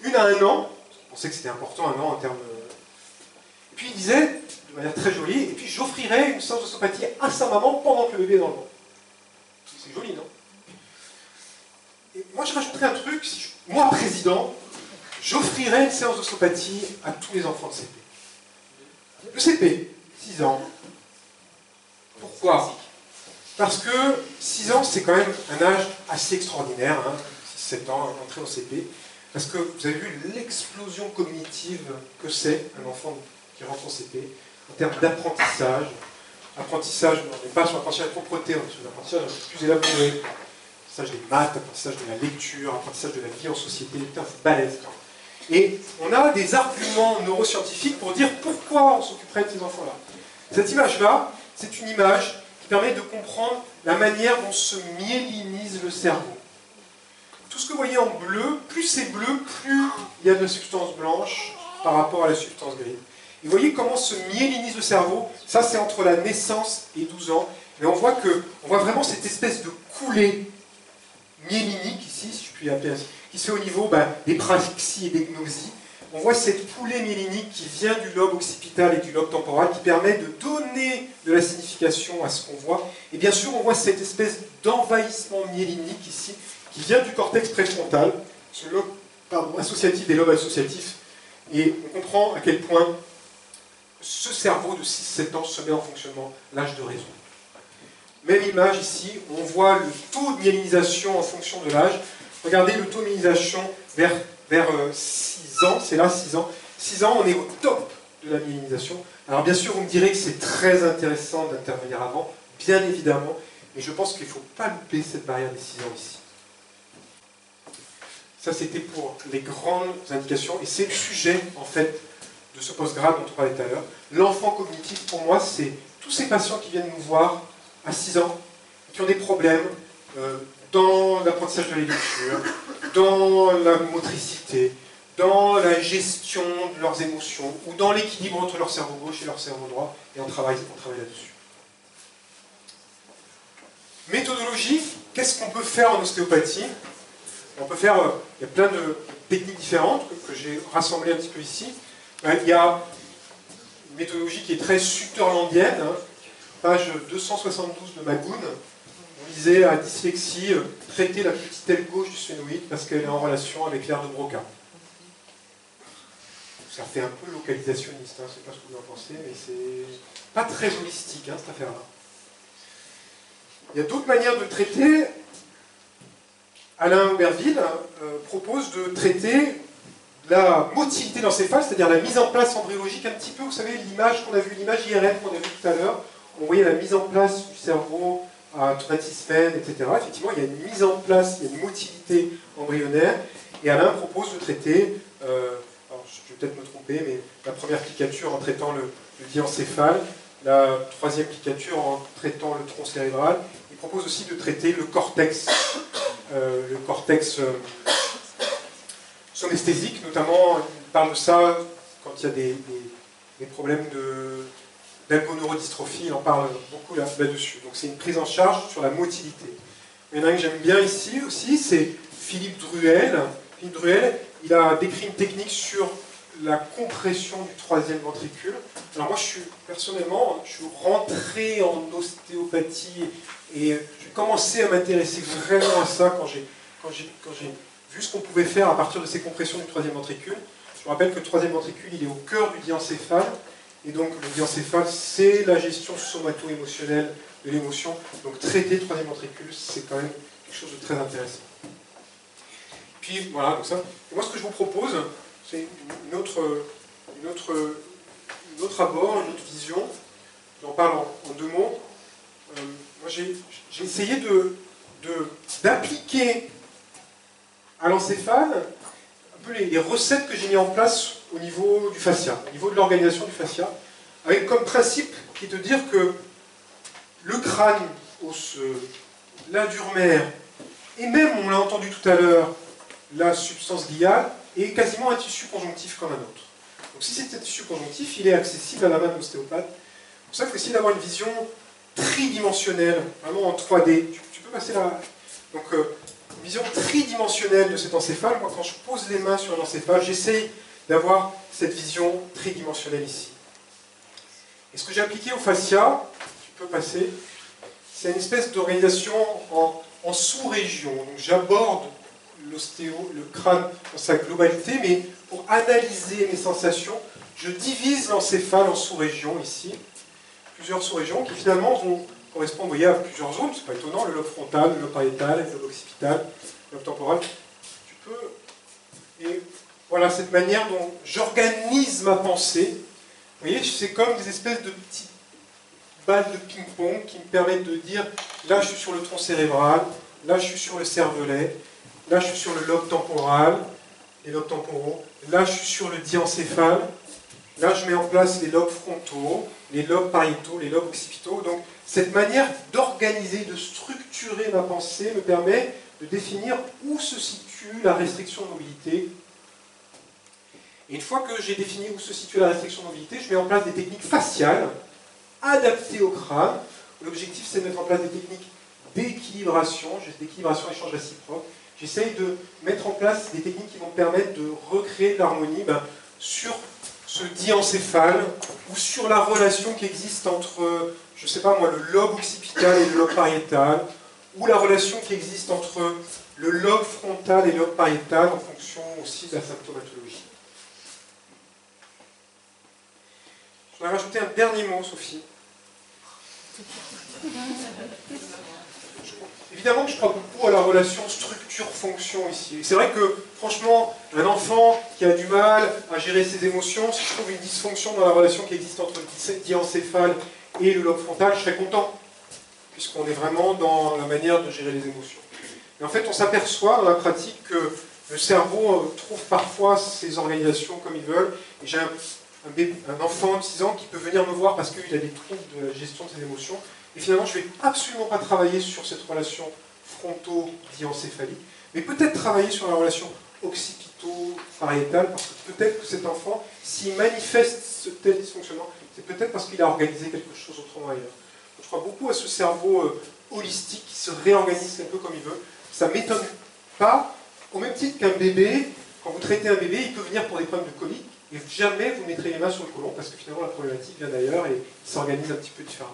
une à 1 an. On sait que c'était important, 1 an en termes de... Et puis il disait, de manière très jolie, et puis j'offrirais une séance d'ostéopathie à sa maman pendant que le bébé est dans le ventre. C'est joli, non? Et moi, je rajouterais un truc, si moi, président, j'offrirais une séance d'ostéopathie à tous les enfants de CP. Le CP, 6 ans. Pourquoi? Parce que 6 ans, c'est quand même un âge assez extraordinaire, hein, 6-7 ans, entrer au CP. Parce que vous avez vu l'explosion cognitive que c'est un enfant qui rentre au CP, en termes d'apprentissage. Apprentissage, on n'est pas sur l'apprentissage de la propreté, on est sur l'apprentissage un peu plus élaboré. Apprentissage des maths, apprentissage de la lecture, apprentissage de la vie en société, putain, c'est balèze. Et on a des arguments neuroscientifiques pour dire pourquoi on s'occuperait de ces enfants-là. Cette image-là, c'est une image qui permet de comprendre la manière dont se myélinise le cerveau. Tout ce que vous voyez en bleu, plus c'est bleu, plus il y a de substance blanche par rapport à la substance grise. Et vous voyez comment se myélinise le cerveau. Ça, c'est entre la naissance et 12 ans. Mais on voit vraiment cette espèce de coulée myélinique, ici, si je puis l'appeler ainsi, qui se fait au niveau des praxies et des gnosies. On voit cette coulée myélinique qui vient du lobe occipital et du lobe temporal, qui permet de donner de la signification à ce qu'on voit. Et bien sûr, on voit cette espèce d'envahissement myélinique ici, qui vient du cortex préfrontal, ce lobe associatif des lobes associatifs. Et on comprend à quel point ce cerveau de 6-7 ans se met en fonctionnement, l'âge de raison. Même image ici, on voit le taux de myélinisation en fonction de l'âge. Regardez le taux de myélinisation vers 6 ans, c'est là 6 ans. 6 ans, on est au top de la myélinisation. Alors bien sûr, vous me direz que c'est très intéressant d'intervenir avant, bien évidemment, mais je pense qu'il ne faut pas louper cette barrière des 6 ans ici. Ça, c'était pour les grandes indications, et c'est le sujet, en fait, de ce postgrad dont on parlait tout à l'heure. L'enfant cognitif, pour moi, c'est tous ces patients qui viennent nous voir à 6 ans, qui ont des problèmes dans l'apprentissage de la lecture, dans la motricité, dans la gestion de leurs émotions, ou dans l'équilibre entre leur cerveau gauche et leur cerveau droit, et on travaille là-dessus. Méthodologie, qu'est-ce qu'on peut faire en ostéopathie? On peut faire, il y a plein de techniques différentes que j'ai rassemblées un petit peu ici. Il y a une méthodologie qui est très sutherlandienne, hein, page 272 de Magoun. On disait à dyslexie, traiter la petite aile gauche du sphénoïde parce qu'elle est en relation avec l'aire de Broca. Ça fait un peu localisationniste, hein, je ne sais pas ce que vous en pensez, mais c'est pas très holistique, hein, cette affaire-là. Il y a d'autres manières de traiter. Alain Auberville propose de traiter la motilité d'encéphale, c'est-à-dire la mise en place embryologique, un petit peu, vous savez, l'image qu'on a vue, l'image IRM qu'on a vue tout à l'heure, on voyait la mise en place du cerveau à 26 semaines, etc. Effectivement, il y a une mise en place, il y a une motilité embryonnaire, et Alain propose de traiter, alors je vais peut-être me tromper, mais la première piqûre en traitant le diencéphale, la troisième piqûre en traitant le tronc cérébral. Il propose aussi de traiter le cortex somesthésique, notamment, il parle de ça quand il y a des problèmes d'algoneurodystrophie, il en parle beaucoup là-dessus. Donc c'est une prise en charge sur la motilité. Il y en a un que j'aime bien ici aussi, c'est Philippe Druel. Philippe Druel, il a décrit une technique sur la compression du troisième ventricule. Alors moi, personnellement, je suis rentré en ostéopathie et j'ai commencé à m'intéresser vraiment à ça quand j'ai vu ce qu'on pouvait faire à partir de ces compressions du troisième ventricule. Je vous rappelle que le troisième ventricule, il est au cœur du diencéphale, et donc le diencéphale, c'est la gestion somato-émotionnelle de l'émotion. Donc traiter le troisième ventricule, c'est quand même quelque chose de très intéressant. Puis voilà, donc ça. Et moi, ce que je vous propose, c'est une autre abord, une autre vision. J'en parle en 2 mots. Moi, j'ai essayé d'appliquer à l'encéphale un peu les recettes que j'ai mis en place au niveau du fascia, au niveau de l'organisation du fascia, avec comme principe qui est de dire que le crâne osseux, l'indurmère, et même, on l'a entendu tout à l'heure, la substance gliale, est quasiment un tissu conjonctif comme un autre. Donc si c'est un tissu conjonctif, il est accessible à la main de l'ostéopathe. C'est pour ça qu'il faut essayer d'avoir une vision tridimensionnelle, vraiment en 3D. Tu peux passer Donc, une vision tridimensionnelle de cet encéphale. Moi, quand je pose les mains sur un encéphale, j'essaye d'avoir cette vision tridimensionnelle ici. Et ce que j'ai appliqué au fascia, tu peux passer, c'est une espèce d'organisation en sous-région. Donc, j'aborde le crâne dans sa globalité, mais pour analyser mes sensations, je divise l'encéphale en sous-régions ici, plusieurs sous-régions qui finalement vont correspondre, vous voyez, à plusieurs zones, c'est pas étonnant, le lobe frontal, le lobe pariétal, le lobe occipital, le lobe temporal. Tu peux... Et voilà cette manière dont j'organise ma pensée. Vous voyez, c'est comme des espèces de petites balles de ping-pong qui me permettent de dire, là je suis sur le tronc cérébral, là je suis sur le cervelet, là je suis sur le lobe temporal, les lobes temporaux, là je suis sur le diencéphale, là je mets en place les lobes frontaux, les lobes pariétaux, les lobes occipitaux. Donc cette manière d'organiser, de structurer ma pensée me permet de définir où se situe la restriction de mobilité. Et une fois que j'ai défini où se situe la restriction de mobilité, je mets en place des techniques faciales adaptées au crâne. L'objectif, c'est de mettre en place des techniques d'équilibration, échange réciproque. J'essaye de mettre en place des techniques qui vont me permettre de recréer de l'harmonie sur ce diencéphale ou sur la relation qui existe entre, je ne sais pas moi, le lobe occipital et le lobe pariétal, ou la relation qui existe entre le lobe frontal et le lobe pariétal en fonction aussi de la symptomatologie. Je voudrais rajouter un dernier mot, Sophie. Évidemment que je crois beaucoup à la relation structure-fonction ici. C'est vrai que, franchement, un enfant qui a du mal à gérer ses émotions, si je trouve une dysfonction dans la relation qui existe entre le diencéphale et le lobe frontal, je serais content, puisqu'on est vraiment dans la manière de gérer les émotions. Mais en fait, on s'aperçoit dans la pratique que le cerveau trouve parfois ses organisations comme il veut. Et j'ai un enfant de 6 ans qui peut venir me voir parce qu'il a des troubles de gestion de ses émotions. Et finalement, je ne vais absolument pas travailler sur cette relation fronto-diencéphalique, mais peut-être travailler sur la relation occipito-pariétale, parce que peut-être que cet enfant, s'il manifeste ce tel dysfonctionnement, c'est peut-être parce qu'il a organisé quelque chose autrement ailleurs. Donc, je crois beaucoup à ce cerveau holistique qui se réorganise un peu comme il veut. Ça ne m'étonne pas, au même titre qu'un bébé, quand vous traitez un bébé, il peut venir pour des problèmes de colique, et jamais vous mettrez les mains sur le côlon, parce que finalement la problématique vient d'ailleurs et il s'organise un petit peu différemment.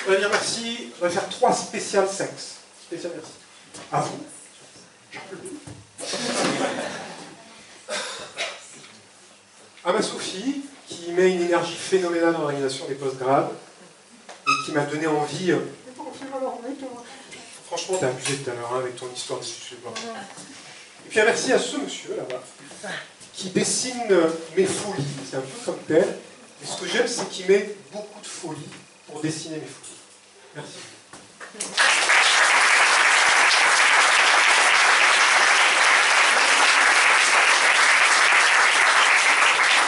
On va dire merci. On va faire 3 spéciales sexe. Spécial merci. À vous. À ma Sophie, qui met une énergie phénoménale dans l'organisation des postgrades et qui m'a donné envie. Franchement, t'as abusé tout à l'heure avec ton histoire de sujet. Et puis un merci à ce monsieur là-bas qui dessine mes folies. C'est un peu comme tel. Et ce que j'aime, c'est qu'il met beaucoup de folie pour dessiner mes folies. Merci.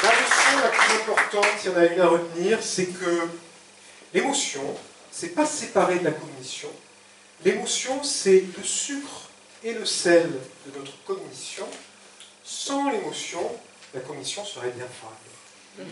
La leçon la plus importante, s'il y en a une à retenir, c'est que l'émotion, c'est pas séparé de la cognition. L'émotion, c'est le sucre et le sel de notre cognition. Sans l'émotion, la cognition serait bien fade.